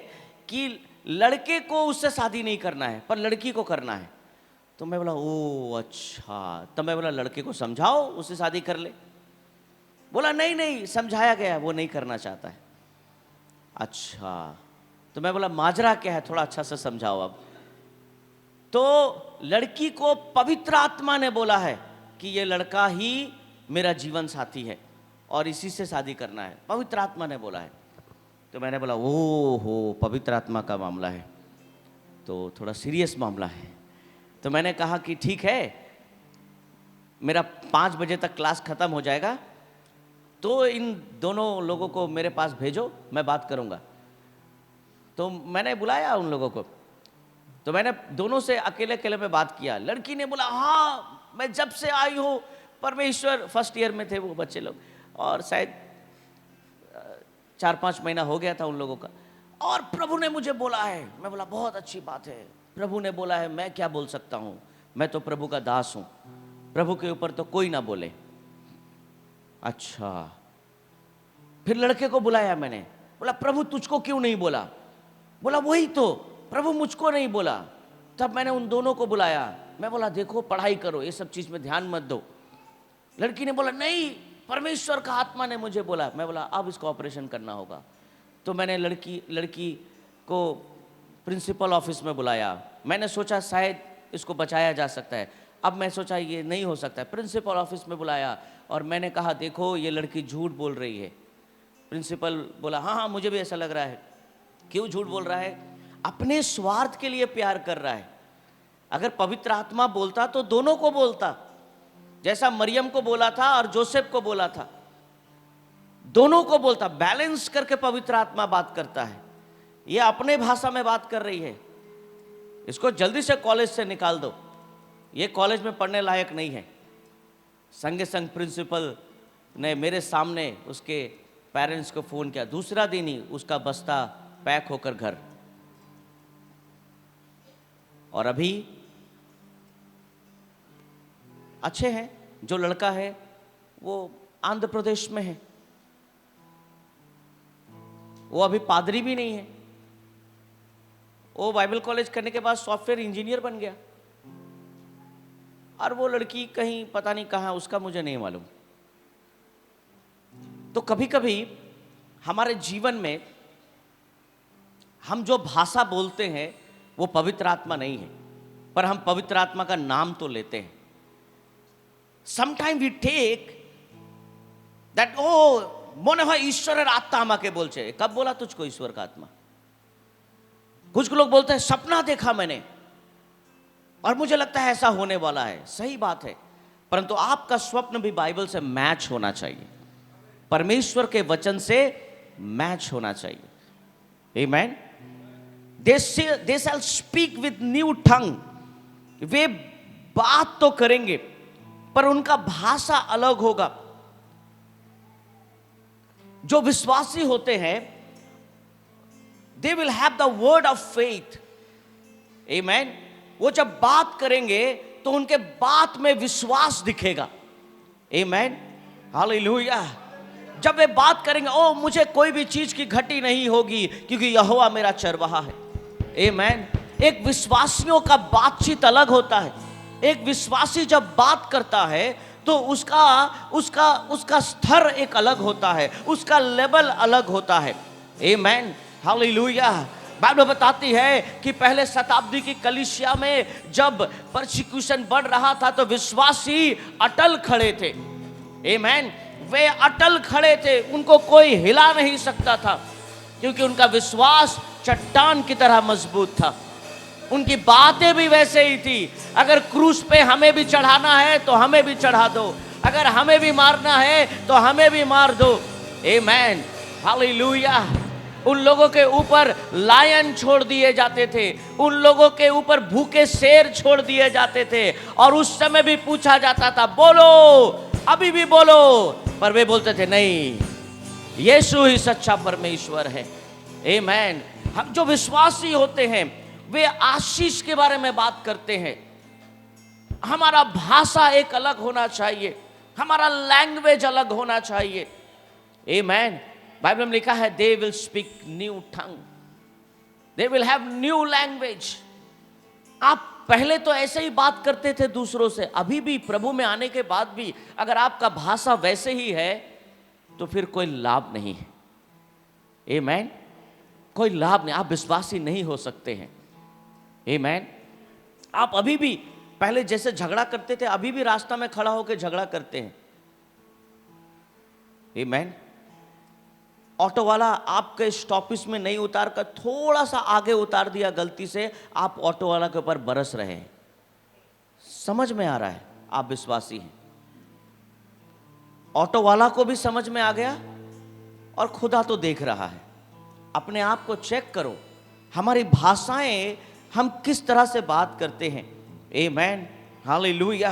कि लड़के को उससे शादी नहीं करना है पर लड़की को करना है। तो मैं बोला ओ अच्छा। तो मैं बोला लड़के को समझाओ उससे शादी कर ले। बोला नहीं नहीं समझाया गया, वो नहीं करना चाहता है। अच्छा। तो मैं बोला माजरा क्या है, थोड़ा अच्छा से समझाओ अब। तो लड़की को पवित्र आत्मा ने बोला है कि ये लड़का ही मेरा जीवन साथी है और इसी से शादी करना है, पवित्र आत्मा ने बोला है। तो मैंने बोला ओ हो, पवित्र आत्मा का मामला है तो थोड़ा सीरियस मामला है। तो मैंने कहा कि ठीक है, मेरा 5 बजे तक क्लास खत्म हो जाएगा, तो इन दोनों लोगों को मेरे पास भेजो, मैं बात करूंगा। तो मैंने बुलाया उन लोगों को, तो मैंने दोनों से अकेले अकेले में बात किया। लड़की ने बोला हाँ मैं जब से आई हूँ, परमेश्वर, फर्स्ट ईयर में थे वो बच्चे लोग, और शायद 4-5 महीना हो गया था उन लोगों का, और प्रभु ने मुझे बोला है। मैं बोला बहुत अच्छी बात है, प्रभु ने बोला है, मैं क्या बोल सकता हूँ, मैं तो प्रभु का दास हूँ, प्रभु के ऊपर तो कोई ना बोले। अच्छा। फिर लड़के को बुलाया मैंने, बोला प्रभु तुझको क्यों नहीं बोला? बोला वही तो, प्रभु मुझको नहीं बोला। तब मैंने उन दोनों को बुलाया, मैं बोला देखो पढ़ाई करो, ये सब चीज में ध्यान मत दो। लड़की ने बोला नहीं परमेश्वर का आत्मा ने मुझे बोला। मैं बोला अब इसको ऑपरेशन करना होगा। तो मैंने लड़की को प्रिंसिपल ऑफिस में बुलाया। मैंने सोचा शायद इसको बचाया जा सकता है, अब मैं सोचा ये नहीं हो सकता है। प्रिंसिपल ऑफिस में बुलाया और मैंने कहा देखो ये लड़की झूठ बोल रही है। प्रिंसिपल बोला हाँ हाँ मुझे भी ऐसा लग रहा है। क्यों झूठ बोल रहा है? अपने स्वार्थ के लिए प्यार कर रहा है। अगर पवित्र आत्मा बोलता तो दोनों को बोलता, जैसा मरियम को बोला था और जोसेफ को बोला था, दोनों को बोलता। बैलेंस करके पवित्र आत्मा बात करता है। ये अपने भाषा में बात कर रही है, इसको जल्दी से कॉलेज से निकाल दो, ये कॉलेज में पढ़ने लायक नहीं है। संगे संग प्रिंसिपल ने मेरे सामने उसके पेरेंट्स को फोन किया। दूसरा दिन ही उसका बस्ता पैक होकर घर। और अभी अच्छे हैं। जो लड़का है वो आंध्र प्रदेश में है, वो अभी पादरी भी नहीं है, वो बाइबल कॉलेज करने के बाद सॉफ्टवेयर इंजीनियर बन गया। और वो लड़की कहीं पता नहीं कहाँ, उसका मुझे नहीं मालूम। तो कभी कभी हमारे जीवन में हम जो भाषा बोलते हैं वो पवित्र आत्मा नहीं है, पर हम पवित्र आत्मा का नाम तो लेते हैं। समटाइम वी टेक दैट ओ मोने হয় ईश्वरेर आत्मा আমাকে বলছে। कब बोला तुझको ईश्वर का आत्मा? कुछ लोग बोलते हैं सपना देखा मैंने और मुझे लगता है ऐसा होने वाला है। सही बात है, परंतु आपका स्वप्न भी बाइबल से मैच होना चाहिए, परमेश्वर के वचन से मैच होना चाहिए। आमेन। दे शैल स्पीक विद न्यू टंग, वे बात तो करेंगे पर उनका भाषा अलग होगा। जो विश्वासी होते हैं, they will have the word of faith. Amen. वो जब बात करेंगे तो उनके बात में विश्वास दिखेगा। आमेन, हालेलुया। जब वे बात करेंगे, ओ मुझे कोई भी चीज की घटी नहीं होगी क्योंकि यहोवा मेरा चरवाहा है। आमेन। एक विश्वासियों का बातचीत अलग होता है। एक विश्वासी जब बात करता है तो उसका स्तर एक अलग होता है, उसका लेवल अलग होता है। Amen, hallelujah. बाइबल बताती है कि पहले शताब्दी की कलीसिया में जब परसिक्यूशन बढ़ रहा था तो विश्वासी अटल खड़े थे। आमेन। वे अटल खड़े थे, उनको कोई हिला नहीं सकता था क्योंकि उनका विश्वास चट्टान की तरह मजबूत था। उनकी बातें भी वैसे ही थी। अगर क्रूस पे हमें भी चढ़ाना है तो हमें भी चढ़ा दो, अगर हमें भी मारना है तो हमें भी मार दो। आमेन, हालेलुया। उन लोगों के ऊपर लायन छोड़ दिए जाते थे, उन लोगों के ऊपर भूखे शेर छोड़ दिए जाते थे, और उस समय भी पूछा जाता था बोलो, अभी भी बोलो, पर वे बोलते थे नहीं, यीशु ही सच्चा परमेश्वर है। आमेन। हम जो विश्वासी होते हैं वे आशीष के बारे में बात करते हैं। हमारा भाषा एक अलग होना चाहिए, हमारा लैंग्वेज अलग होना चाहिए। आमेन। बाइबल में लिखा है they will speak new tongue, they will have new language. आप पहले तो ऐसे ही बात करते थे दूसरों से, अभी भी प्रभु में आने के बाद भी अगर आपका भाषा वैसे ही है तो फिर कोई लाभ नहीं है। आमेन, कोई लाभ नहीं, आप विश्वासी नहीं हो सकते हैं। आमेन। आप अभी भी पहले जैसे झगड़ा करते थे अभी भी रास्ता में खड़ा होकर झगड़ा करते हैं। आमेन। ऑटो वाला आपके स्टॉपिस में नहीं उतार कर थोड़ा सा आगे उतार दिया गलती से, आप ऑटो वाला के ऊपर बरस रहे हैं। समझ में आ रहा है आप विश्वासी हैं। ऑटो वाला को भी समझ में आ गया और खुदा तो देख रहा है। अपने आप को चेक करो, हमारी भाषाएं हम किस तरह से बात करते हैं। Amen, hallelujah.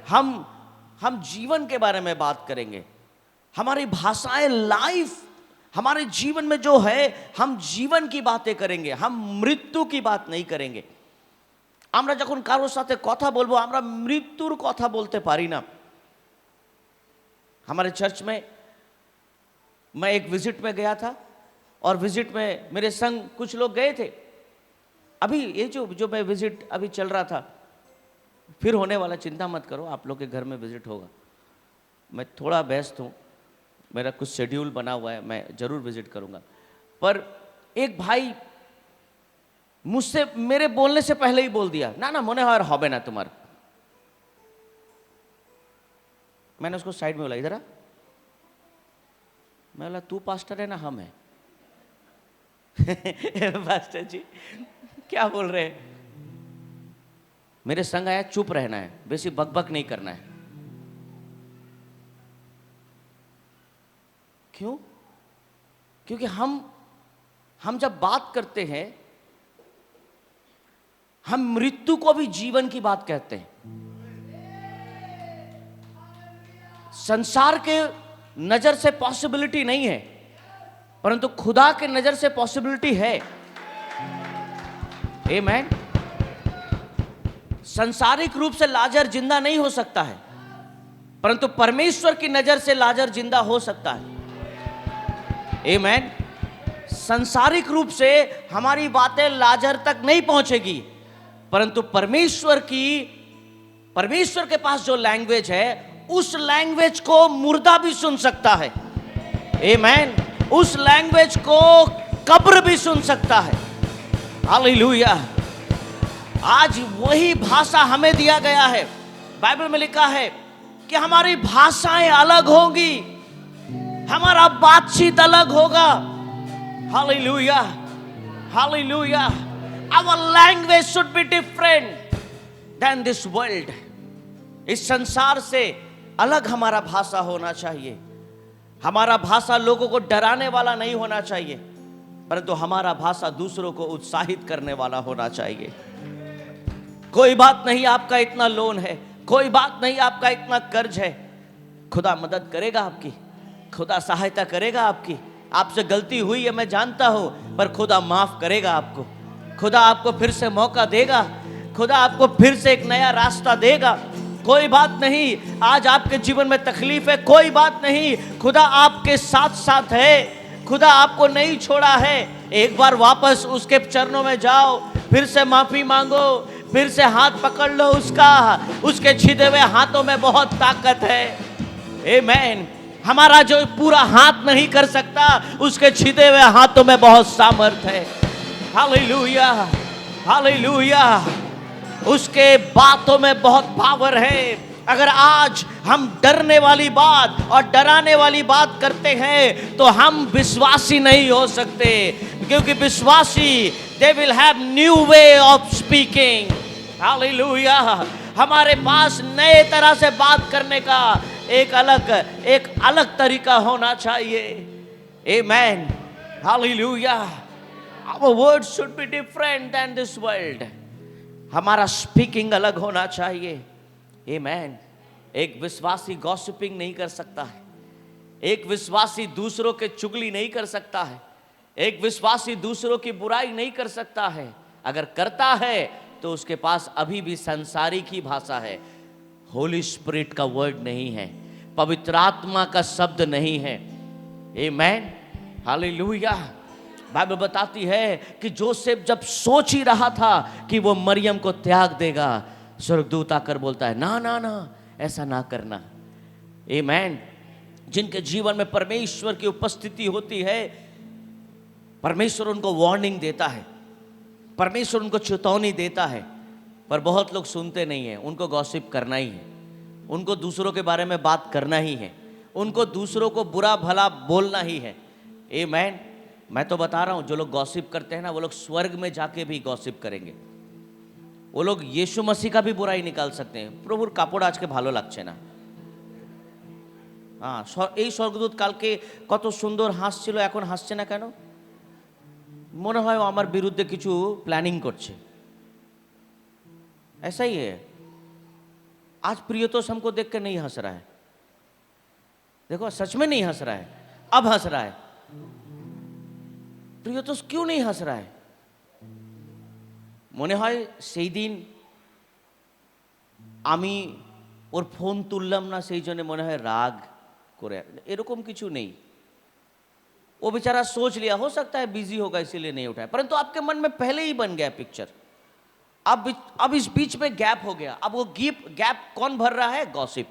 हम जीवन के बारे में बात करेंगे। हमारी भाषाएं लाइफ, हमारे जीवन में जो है हम जीवन की बातें करेंगे, हम मृत्यु की बात नहीं करेंगे। আমরা যখন কারোর সাথে কথা বলবো আমরা মৃত্যুর কথা বলতে পারি না। हमारे चर्च में मैं एक विजिट में गया था और विजिट में मेरे संग कुछ लोग गए थे। अभी ये जो मैं विजिट अभी चल रहा था, फिर होने वाला, चिंता मत करो, आप लोग के घर में विजिट होगा। मैं थोड़ा व्यस्त हूँ, मेरा कुछ शेड्यूल बना हुआ है, मैं जरूर विजिट करूँगा। पर एक भाई मुझसे मेरे बोलने से पहले ही बोल दिया, ना ना मने और होबे ना तुम्हार। मैंने उसको साइड में बोला, इधर आ। मैं बोला तू पास्टर है ना हम है। पास्टर जी क्या बोल रहे हैं? मेरे संग आया, चुप रहना है, बेसी बकबक नहीं करना है। क्यों? क्योंकि हम जब बात करते हैं हम मृत्यु को भी जीवन की बात कहते हैं। संसार के नजर से पॉसिबिलिटी नहीं है, परंतु खुदा के नजर से पॉसिबिलिटी है। आमेन। सांसारिक रूप से लाजर जिंदा नहीं हो सकता है, परंतु परमेश्वर की नजर से लाजर जिंदा हो सकता है। आमेन। सांसारिक रूप से हमारी बातें लाजर तक नहीं पहुंचेगी, परंतु परमेश्वर के पास जो लैंग्वेज है उस लैंग्वेज को मुर्दा भी सुन सकता है। आमेन। उस लैंग्वेज को कब्र भी सुन सकता है। हालेलुया। आज वही भाषा हमें दिया गया है। बाइबल में लिखा है कि हमारी भाषाएं अलग होंगी, हमारा बातचीत अलग होगा। Hallelujah, hallelujah. Our language should be different than this world. इस संसार से अलग हमारा भाषा होना चाहिए। हमारा भाषा लोगों को डराने वाला नहीं होना चाहिए, परंतु हमारा भाषा दूसरों को उत्साहित करने वाला होना चाहिए। कोई बात नहीं आपका इतना लोन है, कोई बात नहीं आपका इतना कर्ज है, खुदा मदद करेगा आपकी, खुदा सहायता करेगा आपकी। आपसे गलती हुई है मैं जानता हूं, पर खुदा माफ करेगा आपको। खुदा आपको फिर से मौका देगा, खुदा आपको फिर से एक नया रास्ता देगा। कोई बात नहीं, आज आपके जीवन में तकलीफ है, कोई बात नहीं, खुदा आपके साथ साथ है, खुदा आपको नहीं छोड़ा है। एक बार वापस उसके चरणों में जाओ, फिर से माफी मांगो, फिर से हाथ पकड़ लो उसका। उसके छिदे हुए हाथों में बहुत ताकत है। आमीन। हमारा जो पूरा हाथ नहीं कर सकता, उसके छिदे हुए हाथों में बहुत सामर्थ है। Hallelujah, hallelujah. उसके बातों में बहुत पावर है। अगर आज हम डरने वाली बात और डराने वाली बात करते हैं तो हम विश्वासी नहीं हो सकते, क्योंकि विश्वासी they will have new way of speaking। Hallelujah. हमारे पास नए तरह से बात करने का एक अलग तरीका होना चाहिए। Amen. Hallelujah. Our words should be different than this world। हमारा स्पीकिंग अलग होना चाहिए। आमेन। एक विश्वासी गॉसिपिंग नहीं कर सकता है, एक विश्वासी दूसरों के चुगली नहीं कर सकता है, एक विश्वासी दूसरों की बुराई नहीं कर सकता है। अगर करता है तो उसके पास अभी भी सांसारिक ही भाषा है, होली स्पिरिट का वर्ड नहीं है, पवित्र आत्मा का शब्द नहीं है। आमेन। हालेलुया। बाइबल बताती है कि जोसेफ जब सोच ही रहा था कि वो मरियम को त्याग देगा, स्वर्गदूत आकर बोलता है ना ना ना, ऐसा ना करना। आमेन। जिनके जीवन में परमेश्वर की उपस्थिति होती है, परमेश्वर उनको वार्निंग देता है, परमेश्वर उनको चेतावनी देता है, पर बहुत लोग सुनते नहीं हैं। उनको गॉसिप करना ही है, उनको दूसरों के बारे में बात करना ही है, उनको दूसरों को बुरा भला बोलना ही है। आमेन। मैं तो बता रहा हूं, जो लोग गॉसिप करते हैं ना, वो लोग स्वर्ग में जाके भी गॉसिप करेंगे। वो लोग यीशु मसीह का भी बुराई निकाल सकते हैं। प्रभुर कापड़ आज के भालो लागছে না। এই স্বর্গদূত কালকে কত সুন্দর হাসছিল, এখন হাসছে না কেন? মনে হয় ও আমার বিরুদ্ধে কিছু প্ল্যানিং করছে। ऐसा ही है। आज प्रियतोष हमको देख के नहीं हंस रहा है। देखो सच में नहीं हंस रहा है, अब हंस रहा है। प्रियतोष क्यों नहीं हंस रहा है? মনে হয় সেই দিন আমি ওর ফোন তুললাম না, সেই জন্য মনে হয় রাগ করে। এরকম কিছু নেই। वो बेचारा सोच लिया, हो सकता है बिजी होगा इसीलिए नहीं उठाया, परंतु आपके मन में पहले ही बन गया पिक्चर। अब इस बीच में गैप हो गया। अब वो गैप कौन भर रहा है? गॉसिप।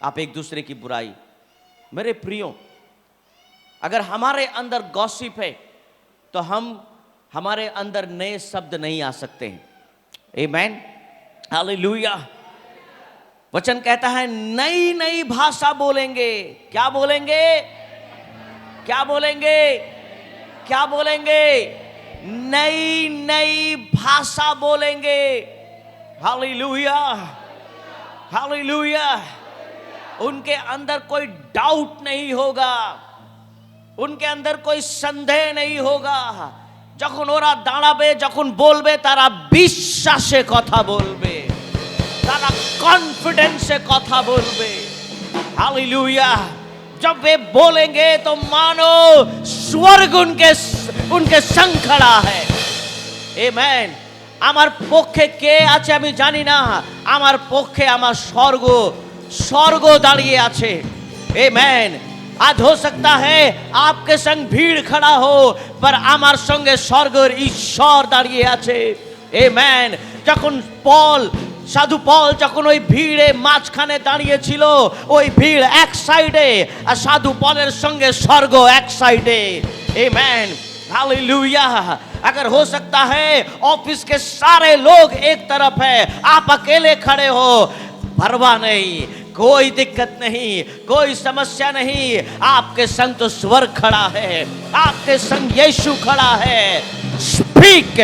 आप एक दूसरे की बुराई। मेरे प्रियो, अगर हमारे अंदर गॉसिप है तो हमारे अंदर नए शब्द नहीं आ सकते हैं। आमेन। हालेलुया। वचन कहता है नई नई भाषा बोलेंगे। क्या बोलेंगे? क्या बोलेंगे? क्या बोलेंगे? नई नई भाषा बोलेंगे। Hallelujah, hallelujah. उनके अंदर कोई डाउट नहीं होगा, उनके अंदर कोई संदेह नहीं होगा। যখন ওরা দাঁড়াবে, যখন বলবে, তারা বিশ্বাসে কথা বলবে, তারা কনফিডেন্সে কথা বলবে। हालेलुया। जब वे बोलेंगे तो मानो स्वर्ग उनके संग खड़ा है। आमेन। আমার পক্ষে কে আছে আমি জানি না, আমার পক্ষে আমার স্বর্গ দাঁড়িয়ে আছে। आमेन। आज हो सकता है आपके संग भीड़ खड़ा हो, पर আমার সঙ্গে স্বর্গের ঈশ্বর দাঁড়িয়ে আছে। आमेन। যখন সাধু পল যখন ওই ভিড়ে মাঝখানে দাঁড়িয়ে ছিল, ওই ভিড় এক সাইডে আর সাধু পলের সঙ্গে স্বর্গ এক সাইডে। आमेन। हालेलुया। अगर हो सकता है ऑफिस के सारे लोग एक तरफ है, आप अकेले खड़े हो, परवाह नहीं, कोई दिक्कत नहीं, कोई समस्या नहीं। आपके संग तो स्वर्ग खड़ा है, आपके संग यीशु खड़ा है। Speak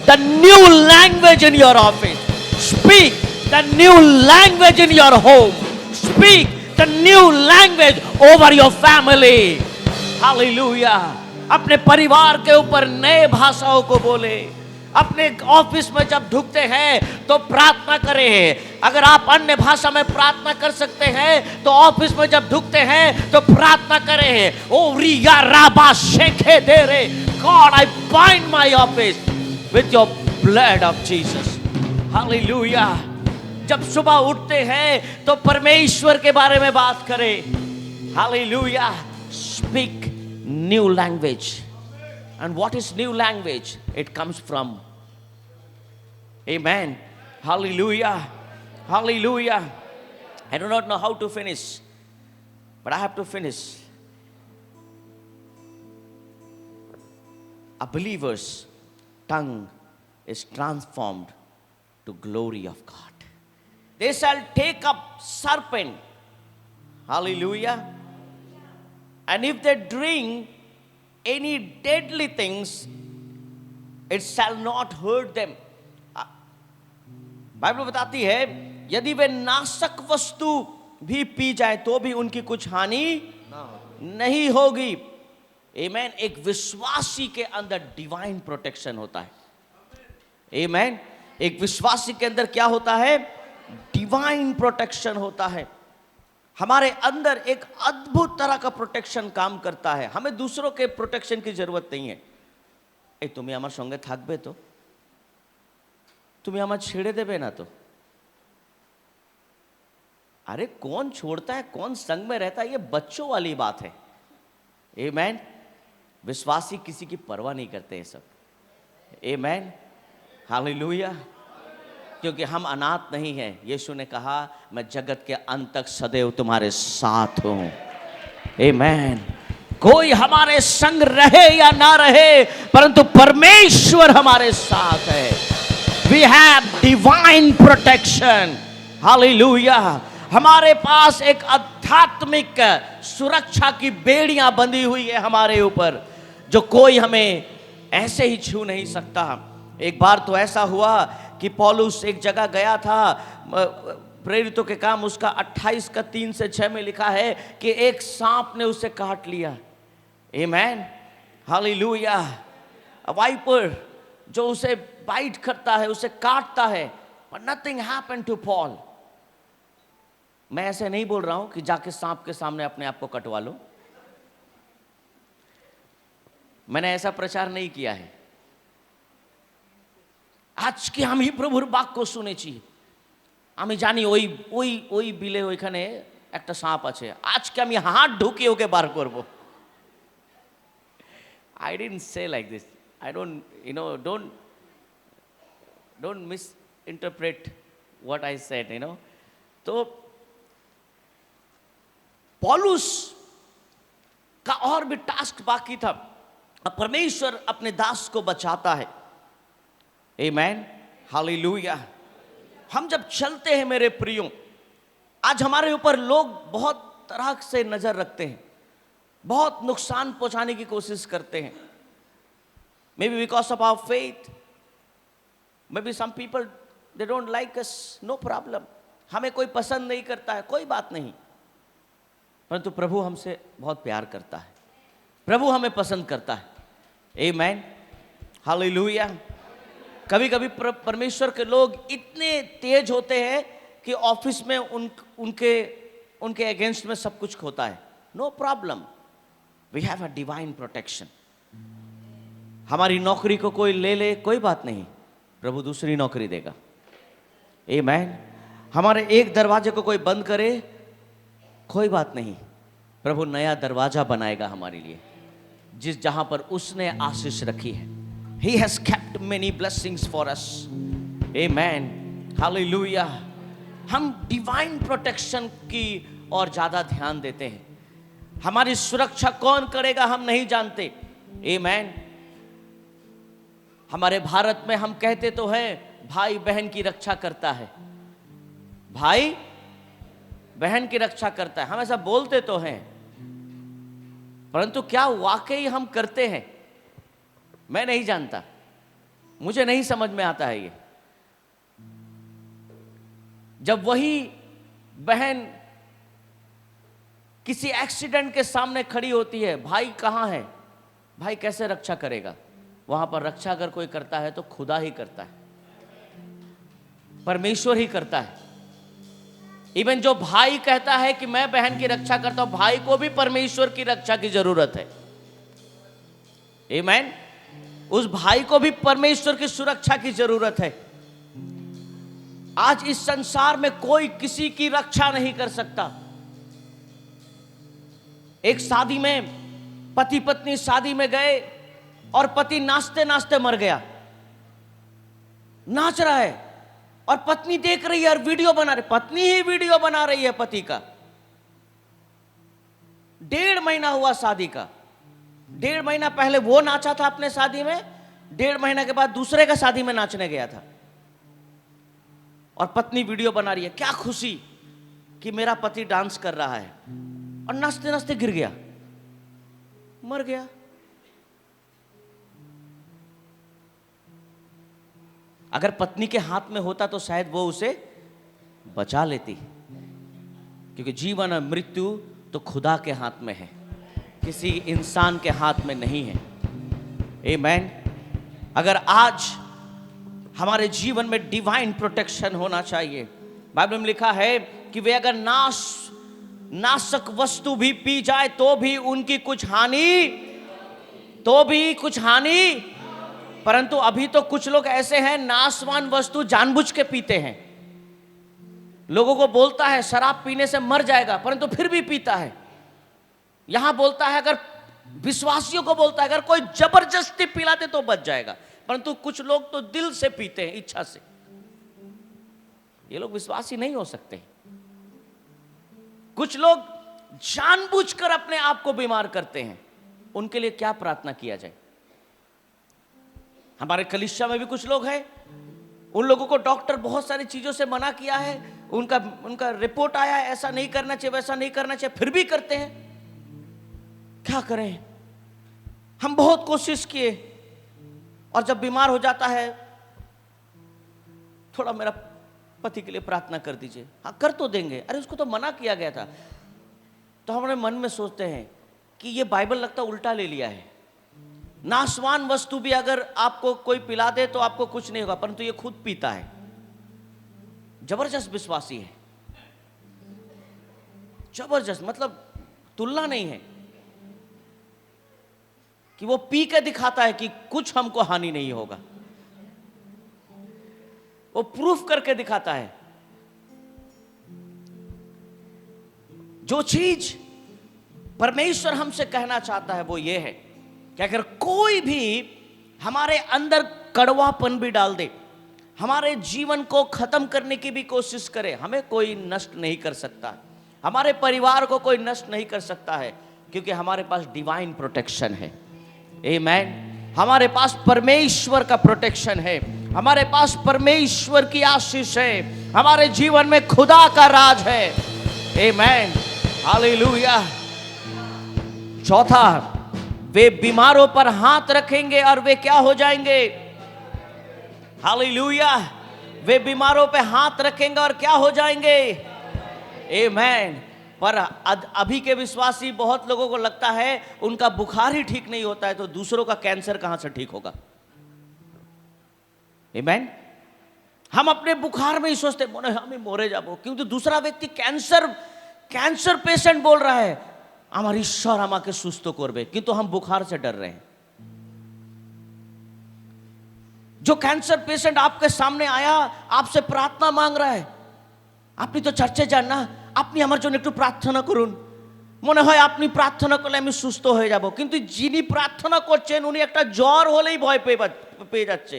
the new language in your office. Speak the new language in your home. Speak the new language over your family. Hallelujah. अपने परिवार के ऊपर नए भाषाओं को बोले। अपने ऑफिस में जब ढुकते हैं तो प्रार्थना करें। अगर आप अन्य भाषा में प्रार्थना कर सकते हैं तो ऑफिस में जब ढुकते हैं तो प्रार्थना करें। ओ रिया राबा शेखे दे रे, God I bind my office with your blood of Jesus. Hallelujah. जब सुबह उठते हैं तो परमेश्वर के बारे में बात करें। Hallelujah. Speak new language. And what is new language? It comes from. Amen. Hallelujah. Hallelujah. I do not know how to finish, but I have to finish. A believer's tongue is transformed to glory of God. They shall take up serpent. Hallelujah. And if they drink any deadly things, it shall not hurt them. Bible बताती है यदि वे नाशक वस्तु भी P जाए तो भी उनकी कुछ हानि नहीं होगी। आमेन। एक विश्वासी के अंदर डिवाइन प्रोटेक्शन होता है। आमेन। एक विश्वासी के अंदर क्या होता है? डिवाइन प्रोटेक्शन होता है। हमारे अंदर एक अद्भुत तरह का प्रोटेक्शन काम करता है। हमें दूसरों के प्रोटेक्शन की जरूरत नहीं है। तुम्हें আমার সঙ্গে থাকবে তো, तुम्हें আমার ছেড়ে देबे ना तो। अरे कौन छोड़ता है, कौन संग में रहता है, ये बच्चों वाली बात है। आमेन। विश्वासी किसी की परवाह नहीं करते हैं सब। आमेन। हालेलुया। क्योंकि हम अनाथ नहीं हैं। यीशु ने कहा मैं जगत के अंत तक सदैव तुम्हारे साथ हूं। आमेन। कोई हमारे संग रहे या ना रहे, परंतु परमेश्वर हमारे साथ है। We have divine protection. Hallelujah. हमारे पास एक आध्यात्मिक सुरक्षा की बेड़ियां बंधी हुई है हमारे ऊपर, जो कोई हमें ऐसे ही छू नहीं सकता। एक बार तो ऐसा हुआ कि पौलुस एक जगह गया था, प्रेरितों के काम उसका 28 का 3 से 6 में लिखा है कि एक सांप ने उसे काट लिया। आमेन। हालेलुया। वाइपर जो उसे बाइट करता है, उसे काटता है, but nothing happened to Paul। मैं ऐसे नहीं बोल रहा हूं कि जाके सांप के सामने अपने आप को कटवा लो। मैंने ऐसा प्रचार नहीं किया है। আজকে আমি প্রভুর বাক্য শুনেছি, আমি জানি ওই ওই ওই বিলে ওইখানে একটা সাপ আছে, আজকে আমি হাত ঢুকিয়ে ওকে বার করব। I didn't say like this. I don't misinterpret what I said, तो पौलुस का और भी टास्क बाकी था। परमेश्वर अपने दास को बचाता है। आमेन। हालेलुया। हम जब चलते हैं मेरे प्रियो, आज हमारे ऊपर लोग बहुत तरह से नजर रखते हैं, बहुत नुकसान पहुंचाने की कोशिश करते हैं। Maybe because of our faith, maybe some people they don't like us, no problem. हमें कोई पसंद नहीं करता है, कोई बात नहीं, परंतु प्रभु हमसे बहुत प्यार करता है, प्रभु हमें पसंद करता है। आमेन। हालेलुया। कभी कभी परमेश्वर के लोग इतने तेज होते हैं कि ऑफिस में उनके अगेंस्ट में सब कुछ होता है। No problem, we have a divine protection. हमारी नौकरी को कोई ले ले, कोई बात नहीं, प्रभु दूसरी नौकरी देगा। आमेन। हमारे एक दरवाजे को कोई बंद करे, कोई बात नहीं, प्रभु नया दरवाजा बनाएगा हमारे लिए, जिस जहां पर उसने आशीष रखी है। He has kept many blessings for us. Amen. Hallelujah. हम डिवाइन प्रोटेक्शन की और ज्यादा ध्यान देते हैं। हमारी सुरक्षा कौन करेगा हम नहीं जानते। Amen. हमारे भारत में हम कहते तो हैं भाई बहन की रक्षा करता है, भाई बहन की रक्षा करता है, हम ऐसा बोलते तो हैं, परंतु क्या वाकई हम करते हैं मैं नहीं जानता, मुझे नहीं समझ में आता है ये। जब वही बहन किसी एक्सीडेंट के सामने खड़ी होती है, भाई कहाँ है, भाई कैसे रक्षा करेगा? वहां पर रक्षा अगर कोई करता है तो खुदा ही करता है, परमेश्वर ही करता है। इवन जो भाई कहता है कि मैं बहन की रक्षा करता हूं, भाई को भी परमेश्वर की रक्षा की जरूरत है। आमीन। उस भाई को भी परमेश्वर की सुरक्षा की जरूरत है। आज इस संसार में कोई किसी की रक्षा नहीं कर सकता। एक शादी में पति पत्नी शादी में गए और पति नाचते नाचते मर गया। नाच रहा है और पत्नी देख रही है और वीडियो बना रही, पत्नी ही वीडियो बना रही है पति का। 1.5 महीना हुआ शादी का। 1.5 महीना पहले वो नाचा था अपने शादी में, 1.5 महीना के बाद दूसरे का शादी में नाचने गया था और पत्नी वीडियो बना रही है। क्या खुशी कि मेरा पति डांस कर रहा है, और नाचते नाचते गिर गया, मर गया। अगर पत्नी के हाथ में होता तो शायद वो उसे बचा लेती, क्योंकि जीवन और मृत्यु तो खुदा के हाथ में है, किसी इंसान के हाथ में नहीं है। आमीन। अगर आज हमारे जीवन में डिवाइन प्रोटेक्शन होना चाहिए। बाइबल में लिखा है कि वे अगर नाशक वस्तु भी पी जाए तो भी उनकी कुछ हानि, परंतु अभी तो कुछ लोग ऐसे हैं नाशवान वस्तु जानबूझ के पीते हैं। लोगों को बोलता है शराब पीने से मर जाएगा, परंतु फिर भी पीता है। यहां बोलता है, अगर विश्वासियों को बोलता है अगर कोई जबरदस्ती पिलाते तो बच जाएगा, परंतु कुछ लोग तो दिल से पीते हैं, इच्छा से। ये लोग विश्वासी नहीं हो सकते। कुछ लोग जानबूझकर अपने आप को बीमार करते हैं। उनके लिए क्या प्रार्थना किया जाए? हमारे कलीसिया में भी कुछ लोग हैं, उन लोगों को डॉक्टर बहुत सारी चीजों से मना किया है, उनका रिपोर्ट आया है ऐसा नहीं करना चाहिए, वैसा नहीं करना चाहिए, फिर भी करते हैं। क्या करें? हम बहुत कोशिश किए और जब बीमार हो जाता है, थोड़ा मेरा पति के लिए प्रार्थना कर दीजिए। हाँ, कर तो देंगे। अरे उसको तो मना किया गया था। तो हमारे मन में सोचते हैं कि ये बाइबल लगता उल्टा ले लिया है। नाशवान वस्तु भी अगर आपको कोई पिला दे तो आपको कुछ नहीं होगा, परंतु ये खुद पीता है। जबरदस्त विश्वासी है, जबरदस्त, मतलब तुलना नहीं है कि वो पी के दिखाता है कि कुछ हमको हानि नहीं होगा। वो प्रूफ करके दिखाता है। जो चीज परमेश्वर हमसे कहना चाहता है वो ये है कि अगर कोई भी हमारे अंदर कड़वापन भी डाल दे, हमारे जीवन को खत्म करने की भी कोशिश करे, हमें कोई नष्ट नहीं कर सकता, हमारे परिवार को कोई नष्ट नहीं कर सकता है, क्योंकि हमारे पास डिवाइन प्रोटेक्शन है। आमीन। हमारे पास परमेश्वर का प्रोटेक्शन है, हमारे पास परमेश्वर की आशीष है, हमारे जीवन में खुदा का राज है। आमीन। हालेलुया। चौथा, वे बीमारों पर हाथ रखेंगे और वे क्या हो जाएंगे? हालेलुया। वे बीमारों पे हाथ रखेंगे और क्या हो जाएंगे? आमीन। पर अभी के विश्वासी बहुत लोगों को लगता है उनका बुखार ही ठीक नहीं होता है तो दूसरों का कैंसर कहां से ठीक होगा? आमीन। हम अपने बुखार में ही सोचते हम मोरे जाबो, क्योंकि दूसरा व्यक्ति कैंसर पेशेंट बोल रहा है আমার ঈশ্বর আমাকে সুস্থ করবে, কিন্তু हम बुखार से डर रहे हैं। जो कैंसर पेशेंट आपके सामने आया, आपसे प्रार्थना मांग रहा है, আপনি তো চার্চে যান না, আপনি আমার জন্য একটু প্রার্থনা করুন, মনে হয় আপনি প্রার্থনা করলে আমি সুস্থ হয়ে যাব, কিন্তু যিনি প্রার্থনা করছেন উনি একটা জ্বর হলেই ভয় পেয়ে যাচ্ছে।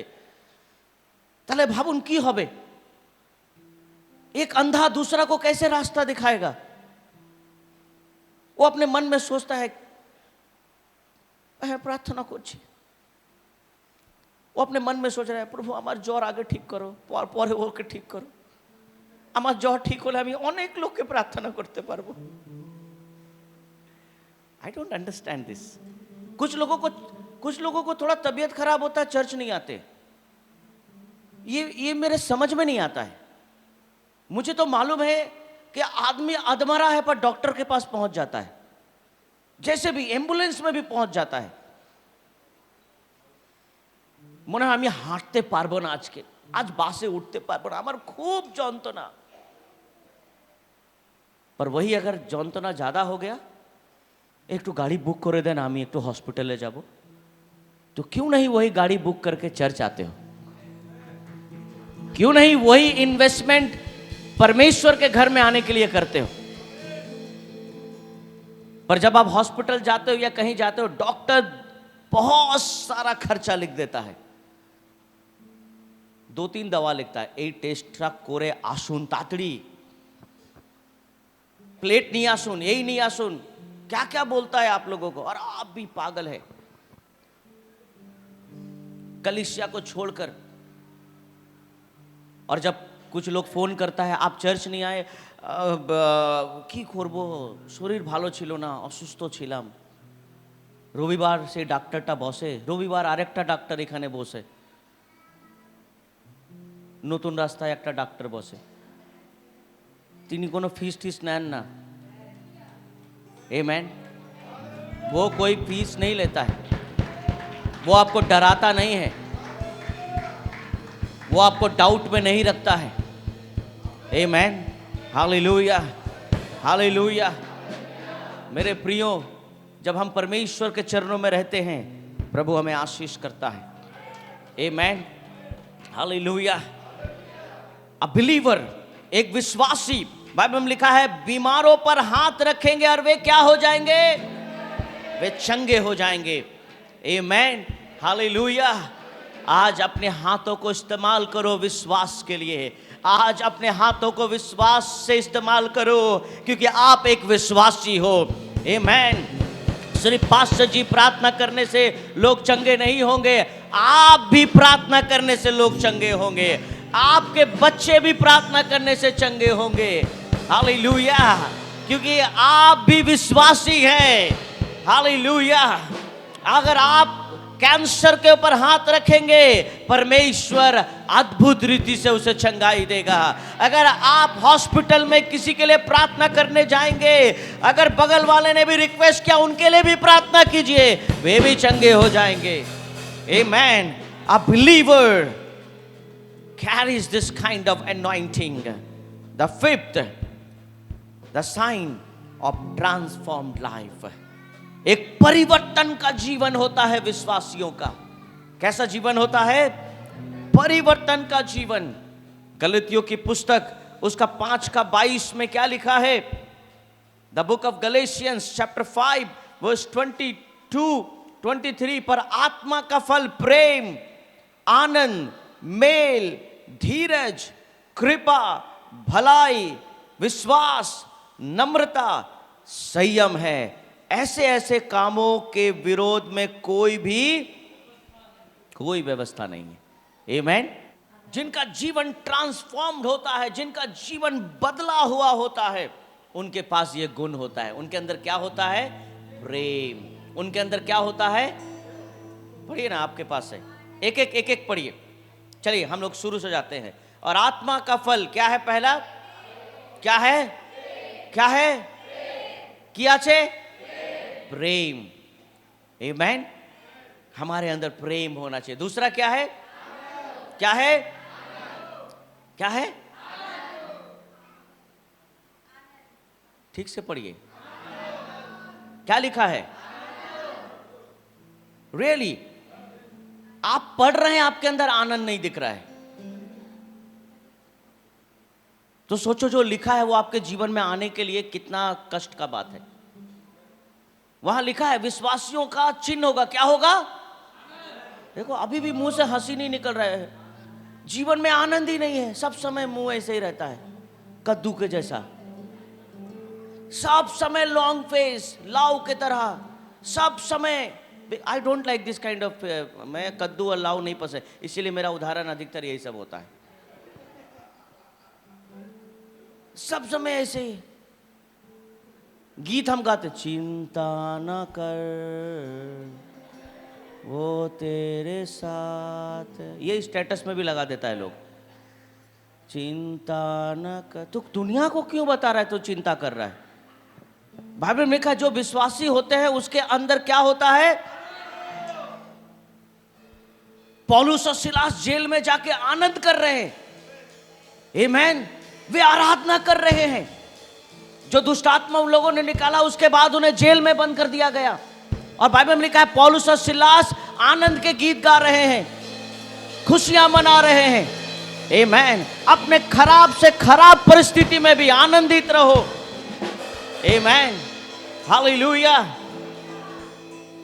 তাহলে ভাবুন কি হবে? एक अंधा दूसरा को कैसे रास्ता दिखाएगा? वो अपने मन में सोचता है प्रार्थना করছি, वो अपने मन में सोच रहा है प्रभु আমার জ্বর আগে ঠিক করো, পরে ওকে ঠিক করো, আমার জ্বর ঠিক হলে আমি অনেক লোককে প্রার্থনা করতে পারবো। I don't understand this. कुछ लोगों को थोड़ा तबीयत खराब होता है, चर्च नहीं आते। ये मेरे समझ में नहीं आता है। मुझे तो मालूम है कि आदमी अधमरा है पर डॉक्टर के पास पहुंच जाता है, जैसे भी एम्बुलेंस में भी पहुंच जाता है। মনে হয় আমি হাঁটতে পারবো না, আজ বাসে উঠতে পারবো না, আমার খুব যন্ত্রণা। पर वही अगर যন্ত্রণা ज़्यादा हो गया, একটু গাড়ি বুক করে দেন, আমি একটু हॉस्पिटल যাব, तो क्यों नहीं वही गाड़ी बुक करके चर्च आते हो? क्यों नहीं वही इन्वेस्टमेंट परमेश्वर के घर में आने के लिए करते हो? पर जब आप हॉस्पिटल जाते हो या कहीं जाते हो, डॉक्टर बहुत सारा खर्चा लिख देता है, 2-3 दवा लिखता है, এই টেস্টটা করে আসুন তাড়াতাড়ি, प्लेट नहीं आसुन, यही नहीं आसुन, क्या क्या बोलता है आप लोगों को, और आप भी पागल है। कलीसिया को छोड़कर, और जब कुछ लोग फोन करता है आप चर्च नहीं आए, কি করব, শরীর ভালো ছিল না, অসুস্থ ছিলাম। রবিবার সেই ডাক্তারটা বসে, রবিবার আরেকটা ডাক্তার এখানে বসে, নতুন রাস্তায় একটা ডাক্তার বসে, তিনি কোনো फीस टीस নেন না। आमेन। वो कोई फीस नहीं लेता है, वो आपको डराता नहीं है, वो आपको डाउट में नहीं रखता है। Amen, hallelujah, hallelujah. मेरे प्रियो, जब हम परमेश्वर के चरणों में रहते हैं, प्रभु हमें आशीष करता है। Amen, hallelujah. अ बिलीवर, एक विश्वासी, बाइबल में लिखा है बीमारों पर हाथ रखेंगे और वे क्या हो जाएंगे? वे चंगे हो जाएंगे। आमेन, हालेलुया। आज अपने हाथों को इस्तेमाल करो विश्वास के लिए, आज अपने हाथों को विश्वास से इस्तेमाल करो, क्योंकि आप एक विश्वासी हो। आमेन। सिर्फ पास्टर जी प्रार्थना करने से लोग चंगे नहीं होंगे, आप भी प्रार्थना करने से लोग चंगे होंगे, आपके बच्चे भी प्रार्थना करने से चंगे होंगे। हालेलुया, क्योंकि आप भी विश्वासी हैं। हालेलुया। अगर आप कैंसर के ऊपर हाथ रखेंगे, परमेश्वर अद्भुत रीति से उसे चंगाई देगा। अगर आप हॉस्पिटल में किसी के लिए प्रार्थना करने जाएंगे, अगर बगल वाले ने भी रिक्वेस्ट किया, उनके लिए भी प्रार्थना कीजिए, वे भी चंगे हो जाएंगे। Amen. A believer carries this kind of anointing. The fifth, the sign of transformed life. एक परिवर्तन का जीवन होता है विश्वासियों का। कैसा जीवन होता है? परिवर्तन का जीवन। गलतियों की पुस्तक उसका 5:22 में क्या लिखा है? The book of Galatians chapter 5 verse 22-23, पर आत्मा का फल प्रेम, आनंद, मेल, धीरज, कृपा, भलाई, विश्वास, नम्रता, संयम है। ऐसे ऐसे कामों के विरोध में कोई व्यवस्था नहीं है। आमेन। जिनका जीवन ट्रांसफॉर्म्ड होता है, जिनका जीवन बदला हुआ होता है, उनके पास ये गुण होता है। उनके अंदर क्या होता है? प्रेम। उनके अंदर क्या होता है? पढ़िए ना, आपके पास है, एक एक पढ़िए। चलिए हम लोग शुरू से जाते हैं। और आत्मा का फल क्या है? पहला क्या है? क्या है? किया छे प्रेम। आमेन। हमारे अंदर प्रेम होना चाहिए। दूसरा क्या है? क्या है? क्या है? ठीक से पढ़िए, क्या लिखा है? रियली आप पढ़ रहे हैं, आपके अंदर आनंद नहीं दिख रहा है, तो सोचो जो लिखा है वो आपके जीवन में आने के लिए कितना कष्ट का बात है। वहां लिखा है विश्वासियों का चिन्ह होगा, क्या होगा? देखो अभी भी मुंह से हंसी नहीं निकल रहा है, जीवन में आनंद ही नहीं है, सब समय मुंह ऐसे ही रहता है कद्दू के जैसा, सब समय लॉन्ग फेस, लाव के तरह, सब समय। I don't like this kind of, मैं कद्दू और लाव नहीं पसंद, इसीलिए मेरा उदाहरण अधिकतर यही सब होता है। सब समय ऐसे ही गीत हम गाते, चिंता न कर वो तेरे साथ, ये स्टेटस में भी लगा देता है लोग, चिंता न कर। तू दुनिया को क्यों बता रहा है? तू चिंता कर रहा है। बाइबल में लिखा जो विश्वासी होते हैं उसके अंदर क्या होता है? पौलुस और सिलास जेल में जाके आनंद कर रहे हैं। आमीन। वे आराधना कर रहे हैं। जो दुष्ट आत्मा उन लोगों ने निकाला उसके बाद उन्हें जेल में बंद कर दिया गया। और बाइबल में लिखा है पौलुस और सिलास आनंद के गीत गा रहे हैं, खुशियां मना रहे हैं। आमीन। अपने खराब से खराब परिस्थिति में भी आनंदित रहो। आमीन। हालेलुया।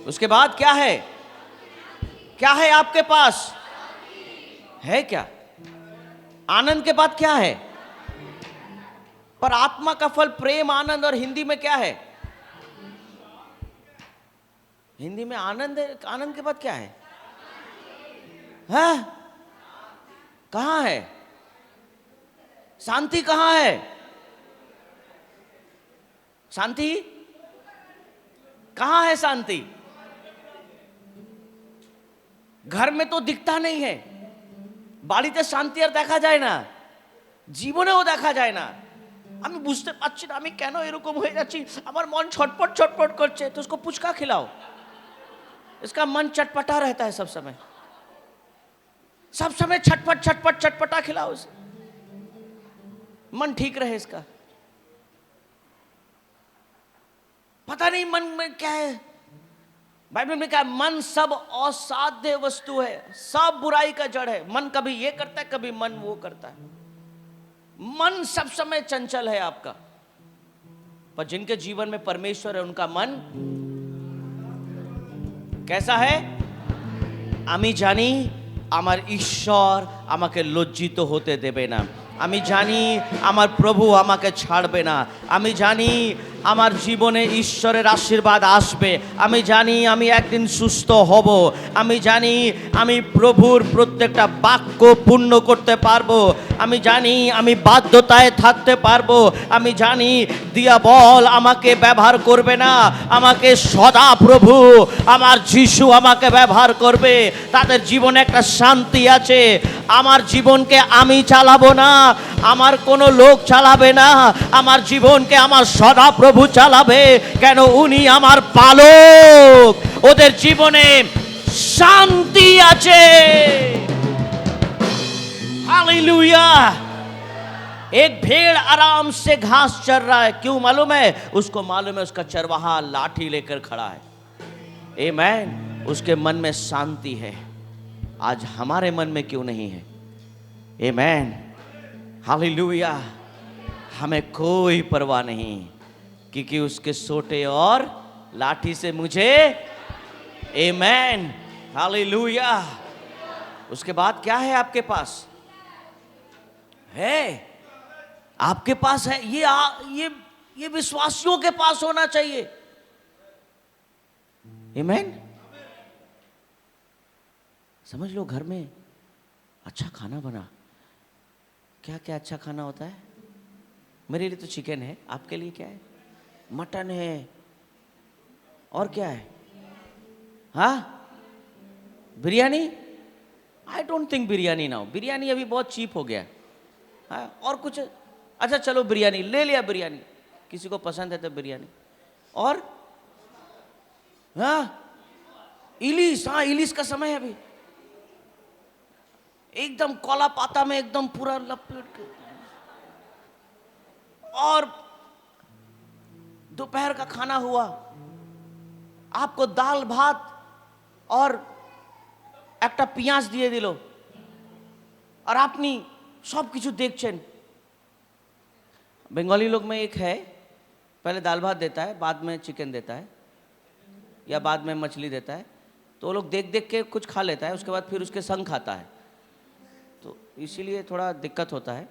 उसके बाद क्या है? क्या है आपके पास? है क्या? आनंद के बाद क्या है? पर आत्मा का फल प्रेम, आनंद। और हिंदी में क्या है? हिंदी में आनंद है। आनंद के बाद क्या है? कहां है? शांति कहां है? शांति कहां है? शांति घर में तो दिखता नहीं है। বাড়িতে শান্তি আর দেখা যায় না, জীবনেও দেখা যায় না। আমি বুঝতে পারছি না আমি কেন এরকম হয়ে যাচ্ছি, আমার মন ছটপট ছটপট করছে। तो उसको पुचका खिलाओ, इसका मन चटपटा रहता है सब समय। सब समय छटपट छटपट छटपटा खिलाओ उसे, मन ठीक रहे इसका। पता नहीं मन में क्या है। बाइबल में क्या है? मन सब असाध्य वस्तु है, सब बुराई का जड़ है। मन कभी ये करता है, कभी मन वो करता है। मन सब समय चंचल है आपका। पर जिनके जीवन में परमेश्वर है उनका मन कैसा है? আমি জানি আমার ঈশ্বর আমাকে লজ্জিত হতে দেবে না। আমি জানি আমার প্রভু আমাকে ছাড়বে না। আমি জানি আমার জীবনে ঈশ্বরের আশীর্বাদ আসবে। আমি জানি আমি একদিন সুস্থ হব। আমি জানি আমি প্রভুর প্রত্যেকটা বাক্য পূর্ণ করতে পারবো। আমি জানি আমি বাধ্যতায় থাকতে পারবো। আমি জানি দিয়াবল আমাকে ব্যবহার করবে না। আমাকে সদা প্রভু আমার যিশু আমাকে ব্যবহার করবে। তাদের জীবনে একটা শান্তি আছে। আমার জীবনকে আমি চালাবো না, আমার কোনো লোক চালাবে না। আমার জীবনকে আমার সদা প্রভু চালাবে। কেন? উনি আমার পালক। ওদের জীবনে শান্তি আছে। हालेलुया। एक भेड़ आराम से घास चर रहा है। क्यों मालूम है? उसको मालूम है उसका चरवाहा लाठी लेकर खड़ा है। आमीन। उसके मन में शांति है। आज हमारे मन में क्यों नहीं है? आमीन। हालेलुया। हमें कोई परवाह नहीं, क्योंकि उसके सोटे और लाठी से मुझे। आमीन। हालेलुया। उसके बाद क्या है आपके पास? है आपके पास है। ये विश्वासियों के पास होना चाहिए। आमीन। समझ लो, घर में अच्छा खाना बना। क्या क्या अच्छा खाना होता है? मेरे लिए तो चिकन है, आपके लिए क्या है? मटन है। और क्या है? हाँ, biryani. I don't think biryani now. Biryani अभी बहुत चीप हो गया। हाँ, और कुछ? अच्छा चलो बिरयानी ले लिया। बिरयानी किसी को पसंद है तो बिरयानी। और हाँ, इलिश। हाँ, इलिश का समय है अभी। एकदम कोला पाता में एकदम पूरा लपेट के। और दोपहर का खाना हुआ, आपको दाल भात और একটা পেঁয়াজ দিয়ে দিল, और আপনি सब কিছু দেখছেন। बंगाली लोग में एक है, पहले दाल भात देता है, बाद में चिकन देता है, या बाद में मछली देता है। तो वो लोग देख देख के कुछ खा लेता है, उसके बाद फिर उसके संग खाता है। तो इसीलिए थोड़ा दिक्कत होता है।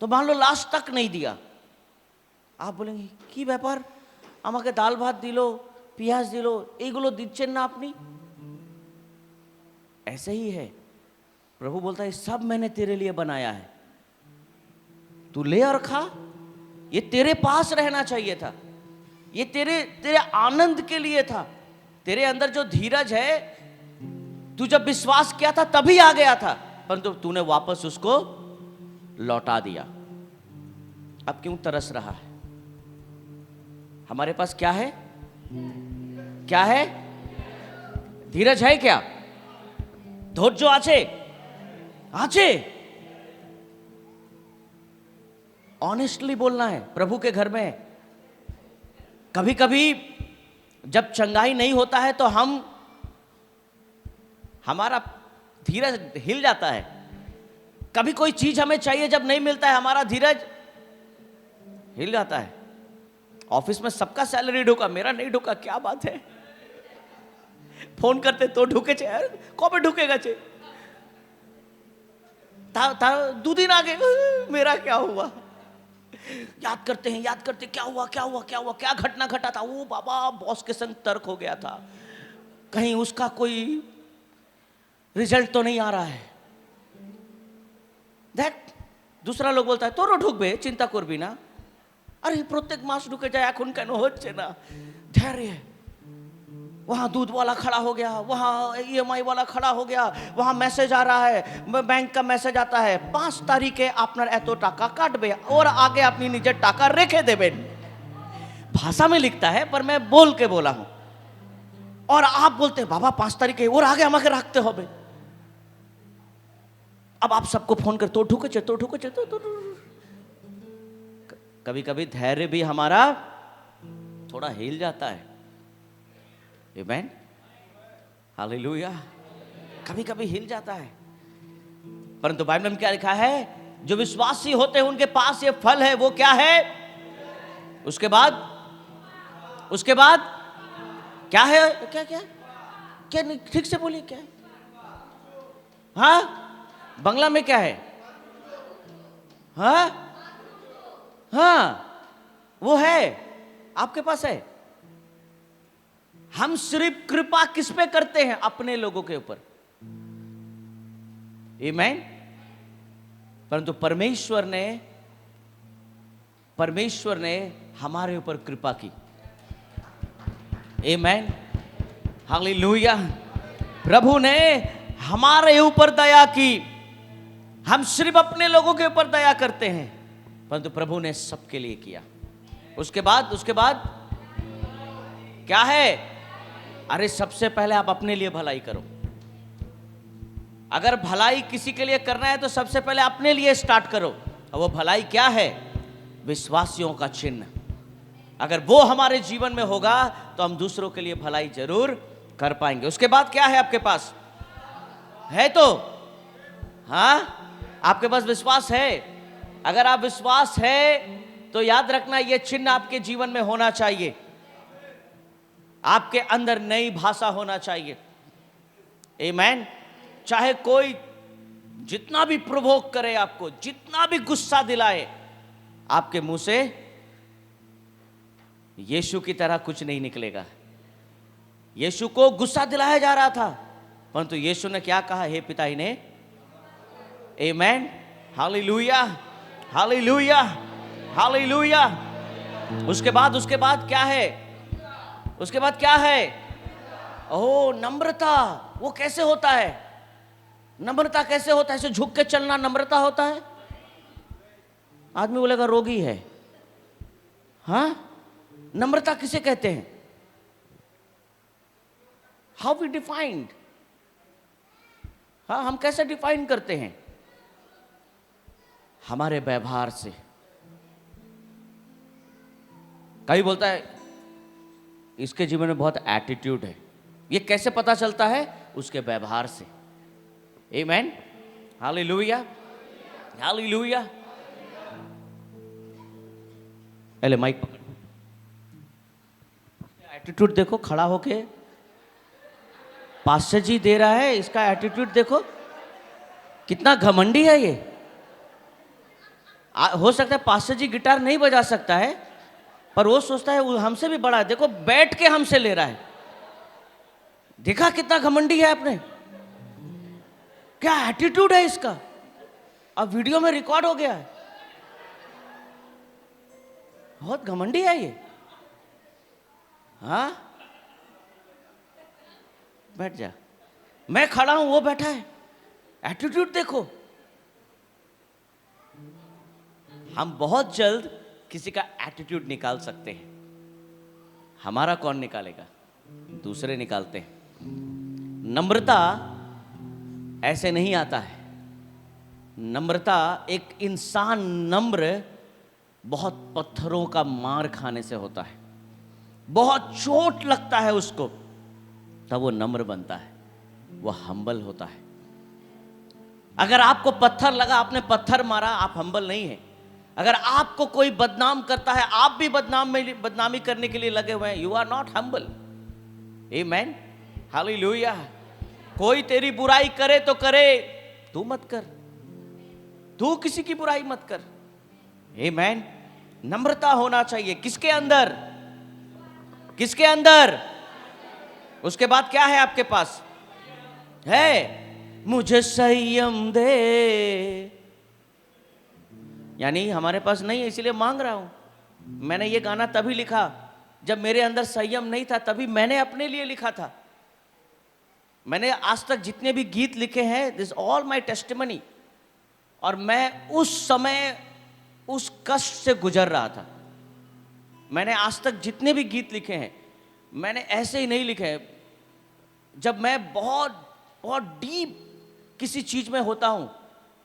तो मान लो लास्ट तक नहीं दिया, आप बोलेंगे कि ব্যাপার, আমাকে ডাল ভাত দিল, পেঁয়াজ দিল, এইগুলো দিচ্ছেন না আপনি। ऐसे ही है, प्रभु बोलता है सब मैंने तेरे लिए बनाया है, तू ले और खा। ये तेरे पास रहना चाहिए था, ये तेरे आनंद के लिए था। तेरे अंदर जो धीरज है, तू जब विश्वास किया था तभी आ गया था। परंतु तूने वापस उसको लौटा दिया। अब क्यों तरस रहा है? हमारे पास क्या है? क्या है? धीरज है क्या? धैर्य आछे? आछे? ऑनेस्टली बोलना है, प्रभु के घर में। कभी कभी जब चंगाई नहीं होता है तो हमारा धीरज हिल जाता है। कभी कोई चीज हमें चाहिए, जब नहीं मिलता है हमारा धीरज हिल जाता है। ऑफिस में सबका सैलरी ढुका, मेरा नहीं ढुका, क्या बात है? फोन करते तो ढुके छे यार, कब ढुकेगा छे? दो दिन आगे मेरा क्या हुआ? याद करते हैं, याद करते, क्या हुआ क्या हुआ क्या हुआ, क्या घटना घटा था? वो बाबा बॉस के संग तर्क हो गया था, कहीं उसका कोई रिजल्ट तो नहीं आ रहा है। देख दूसरा लोग बोलता है तोरो ढुकबे, चिंता करबी ना। अरे प्रत्येक मास ढुके जाए, এখন কেন হচ্ছে না? धैर्य। वहां दूध वाला खड़ा हो गया, वहां ईएमआई वाला खड़ा हो गया, वहां मैसेज आ रहा है, बैंक का मैसेज आता है 5 तारीखे আপনার এত টাকা কাটবে और आगे अपनी निजे টাকা রেখে देবেন। भाषा में लिखता है पर मैं बोल के बोला हूं। और आप बोलते हैं बाबा 5 तारीखे और आगे আমাকে রাখতে হবে। अब आप सबको फोन कर तो ढुके तो कभी कभी धैर्य भी हमारा थोड़ा हिल जाता है। Amen, hallelujah. कभी कभी हिल जाता है, परंतु बाइबल में क्या लिखा है? जो विश्वासी होते हैं उनके पास ये फल है। वो क्या है? उसके बाद क्या है? क्या क्या क्या? ठीक से बोलिए, क्या है? हाँ, बंगला में क्या है? हाँ हाँ, वो है, आपके पास है। हम सिर्फ कृपा किस पे करते हैं? अपने लोगों के ऊपर। आमीन। परंतु परमेश्वर ने हमारे ऊपर कृपा की। आमीन, हालेलुया। प्रभु ने हमारे ऊपर दया की। हम सिर्फ अपने लोगों के ऊपर दया करते हैं, परंतु प्रभु ने सबके लिए किया। उसके बाद क्या है? अरे सबसे पहले आप अपने लिए भलाई करो। अगर भलाई किसी के लिए करना है तो सबसे पहले अपने लिए स्टार्ट करो। और वो भलाई क्या है? विश्वासियों का चिन्ह। अगर वो हमारे जीवन में होगा तो हम दूसरों के लिए भलाई जरूर कर पाएंगे। उसके बाद क्या है आपके पास? है तो हाँ, आपके पास विश्वास है। अगर आप विश्वास है तो याद रखना, यह चिन्ह आपके जीवन में होना चाहिए। आपके अंदर नई भाषा होना चाहिए। आमीन। चाहे कोई जितना भी प्रोवोक करे, आपको जितना भी गुस्सा दिलाए, आपके मुंह से यीशु की तरह कुछ नहीं निकलेगा। यीशु को गुस्सा दिलाया जा रहा था, परंतु यीशु ने क्या कहा? हे पिता इन्हें। आमीन, हालेलुया, हालेलुया, हालेलुया। उसके बाद क्या है? उसके बाद क्या है? ओह, नम्रता। वो कैसे होता है? नम्रता कैसे होता है? ऐसे झुक के चलना नम्रता होता है? आदमी बोलेगा रोगी है। हाँ, नम्रता किसे कहते हैं? How we defined? हाँ, हम कैसे डिफाइन करते हैं? हमारे व्यवहार से। कभी बोलता है इसके जीवन में बहुत एटीट्यूड है। ये कैसे पता चलता है? उसके व्यवहार से। आमीन, हालेलुया, हालेलुया। पहले माइक पकड़, एटीट्यूड देखो, खड़ा होके पास्टर जी दे रहा है, इसका एटीट्यूड देखो, कितना घमंडी है ये। हो सकता है पास्टर जी गिटार नहीं बजा सकता है, पर वो सोचता है वो हमसे भी बड़ा है। देखो बैठ के हमसे ले रहा है। देखा कितना घमंडी है आपने? क्या एटीट्यूड है इसका? अब वीडियो में रिकॉर्ड हो गया है। बहुत घमंडी है ये। हाँ, बैठ जा। मैं खड़ा हूं, वो बैठा है। एटीट्यूड देखो। हम बहुत जल्द किसी का एटीट्यूड निकाल सकते हैं, हमारा कौन निकालेगा? दूसरे निकालते हैं। नम्रता ऐसे नहीं आता है। नम्रता, एक इंसान नम्र बहुत पत्थरों का मार खाने से होता है, बहुत चोट लगता है उसको, तब वो नम्र बनता है, वो हम्बल होता है। अगर आपको पत्थर लगा, आपने पत्थर मारा, आप हम्बल नहीं है। अगर आपको कोई बदनाम करता है, आप भी बदनामी करने के लिए लगे हुए हैं, you are not humble. Amen, hallelujah. कोई तेरी बुराई करे तो करे, तू मत कर, तू किसी की बुराई मत कर। आमेन। नम्रता होना चाहिए किसके अंदर? किसके अंदर? उसके बाद क्या है आपके पास? है मुझे संयम दे, यानी हमारे पास नहीं है इसलिए मांग रहा हूं। मैंने ये गाना तभी लिखा जब मेरे अंदर संयम नहीं था, तभी मैंने अपने लिए लिखा था। मैंने आज तक जितने भी गीत लिखे हैं, दिस ऑल माय टेस्टिमनी, और मैं उस समय उस कष्ट से गुजर रहा था। मैंने आज तक जितने भी गीत लिखे हैं, मैंने ऐसे ही नहीं लिखे हैं। जब मैं बहुत बहुत डीप किसी चीज में होता हूं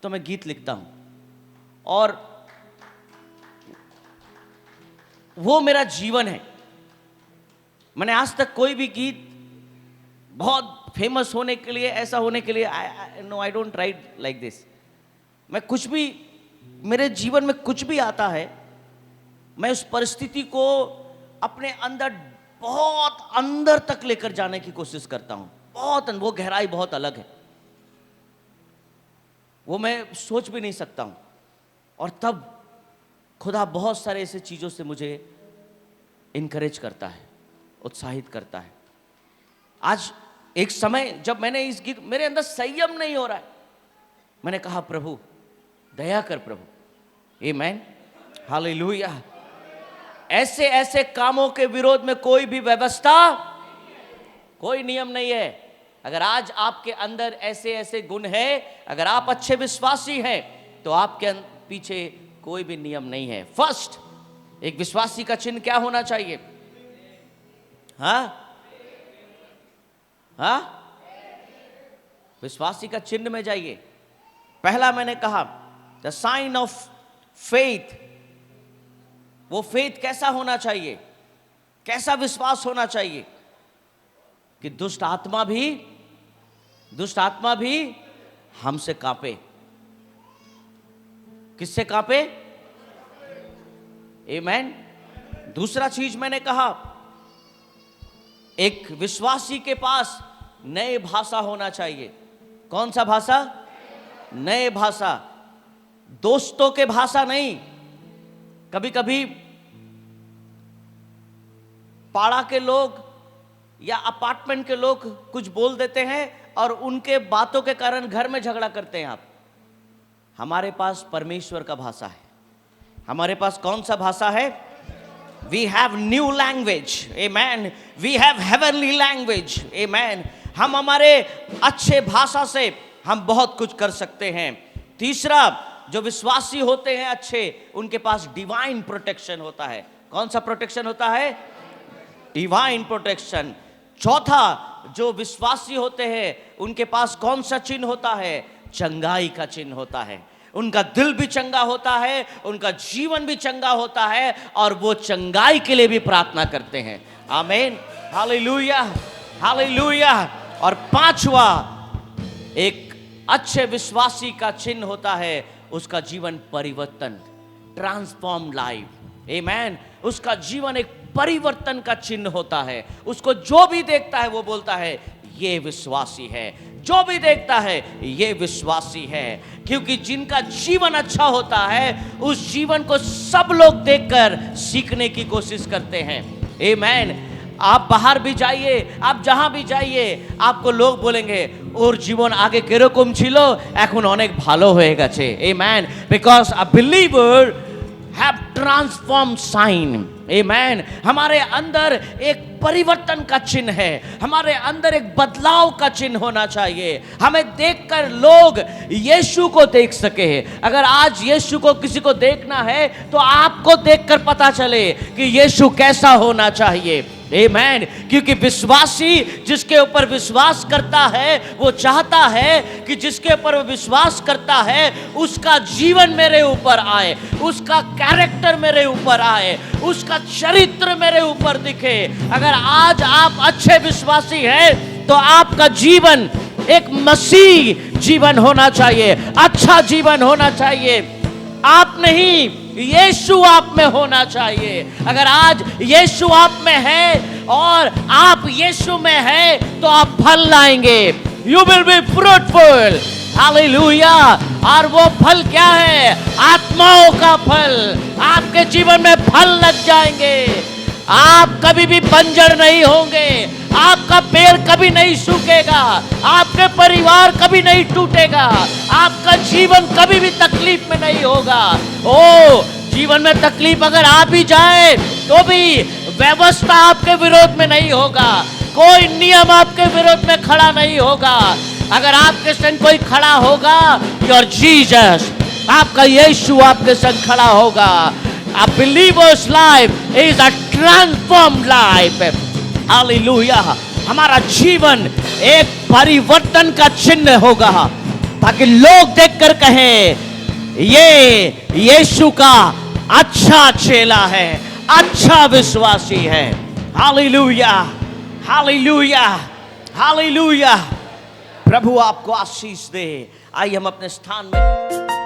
तो मैं गीत लिखता हूं, और वो मेरा जीवन है। मैंने आज तक कोई भी गीत बहुत फेमस होने के लिए, ऐसा होने के लिए, I don't write like this. मैं कुछ भी, मेरे जीवन में कुछ भी आता है, मैं उस परिस्थिति को अपने अंदर बहुत अंदर तक लेकर जाने की कोशिश करता हूं। बहुत, वो गहराई बहुत अलग है, वो मैं सोच भी नहीं सकता हूं। और तब खुदा बहुत सारे ऐसे चीजों से मुझे इनकरेज करता है, उत्साहित करता है। आज एक समय जब मैंने इस गीत, मेरे अंदर संयम नहीं हो रहा है, मैंने कहा प्रभु दया कर प्रभु। आमेन, हालेलुया। ऐसे ऐसे कामों के विरोध में कोई भी व्यवस्था, कोई नियम नहीं है। अगर आज आपके अंदर ऐसे ऐसे गुण है, अगर आप अच्छे विश्वासी हैं, तो आपके पीछे कोई भी नियम नहीं है। फर्स्ट, एक विश्वासी का चिन्ह क्या होना चाहिए? हाँ हाँ, विश्वासी का चिन्ह में जाइए। पहला मैंने कहा द साइन ऑफ फेथ। वो फेथ कैसा होना चाहिए? कैसा विश्वास होना चाहिए? कि दुष्ट आत्मा भी हमसे कांपे। किससे कांपे? आमेन। दूसरा चीज मैंने कहा, एक विश्वासी के पास नए भाषा होना चाहिए। कौन सा भाषा? नए भाषा, दोस्तों के भाषा नहीं। कभी कभी पाड़ा के लोग या अपार्टमेंट के लोग कुछ बोल देते हैं और उनके बातों के कारण घर में झगड़ा करते हैं आप। हमारे पास परमेश्वर का भाषा है। हमारे पास कौन सा भाषा है? We have new language, amen. We have heavenly language, amen. हम हमारे अच्छे भाषा से हम बहुत कुछ कर सकते हैं। तीसरा, जो विश्वासी होते हैं अच्छे, उनके पास डिवाइन प्रोटेक्शन होता है। कौन सा प्रोटेक्शन होता है? Divine protection. चौथा, जो विश्वासी होते हैं उनके पास कौन सा चिन्ह होता है? चंगाई का चिन्ह होता है। उनका दिल भी चंगा होता है, उनका जीवन भी चंगा होता है, और वो चंगाई के लिए भी प्रार्थना करते हैं। आमीन, हालेलुया, हालेलुया। और पांचवा, एक अच्छे विश्वासी का चिन्ह होता है उसका जीवन परिवर्तन, ट्रांसफॉर्म लाइफ। आमीन। उसका जीवन एक परिवर्तन का चिन्ह होता है। उसको जो भी देखता है वो बोलता है ये विश्वासी है, जो भी देखता है ये विश्वासी है। क्योंकि जिनका जीवन अच्छा होता है उस जीवन को सब लोग देखकर सीखने की कोशिश करते हैं। आमीन। आप बाहर भी जाइए, आप जहां भी जाइए, आपको लोग बोलेंगे ওর জীবন আগে কিরকম ছিল এখন অনেক ভালো হয়ে গেছে। Amen. Because a believer have transform sign. Amen. हमारे अंदर एक परिवर्तन का चिन्ह है, हमारे अंदर एक बदलाव का चिन्ह होना चाहिए। हमें देखकर लोग यीशु को देख सके। अगर आज यीशु को किसी को देखना है तो आपको देखकर पता चले कि यीशु कैसा होना चाहिए। आमेन। क्योंकि विश्वासी जिसके ऊपर विश्वास करता है वो चाहता है कि जिसके ऊपर वो विश्वास करता है उसका जीवन मेरे ऊपर आए, उसका कैरेक्टर मेरे ऊपर आए, उसका चरित्र मेरे ऊपर दिखे। अगर आज आप अच्छे विश्वासी हैं तो आपका जीवन एक मसीह जीवन होना चाहिए, अच्छा जीवन होना चाहिए। आप नहीं, यीशु आप में होना चाहिए। अगर आज यीशु आप में है और आप यीशु में है तो आप फल लाएंगे। You will be fruitful. Hallelujah. और वो फल क्या है? आत्माओं का फल। आपके जीवन में फल लग जाएंगे। आप कभी भी बंजर नहीं होंगे, आपका पेड़ कभी नहीं सूखेगा, आपके परिवार कभी नहीं टूटेगा, आपका जीवन कभी भी तकलीफ में नहीं होगा। ओ, जीवन में तकलीफ अगर आ भी जाए तो भी व्यवस्था आपके विरोध में नहीं होगा, कोई नियम आपके विरोध में खड़ा नहीं होगा। अगर आपके संग कोई खड़ा होगा, योर जीसस, आपका यीशु आपके संग खड़ा होगा। A believer's life is a transformed life. Hallelujah. हमारा जीवन एक परिवर्तन का चिन्ह होगा ताकि लोग देखकर कहें ये यीशु का अच्छा चेला है, अच्छा विश्वासी है। Hallelujah, hallelujah, hallelujah. प्रभु आपको आशीष दे। आइए हम अपने स्थान में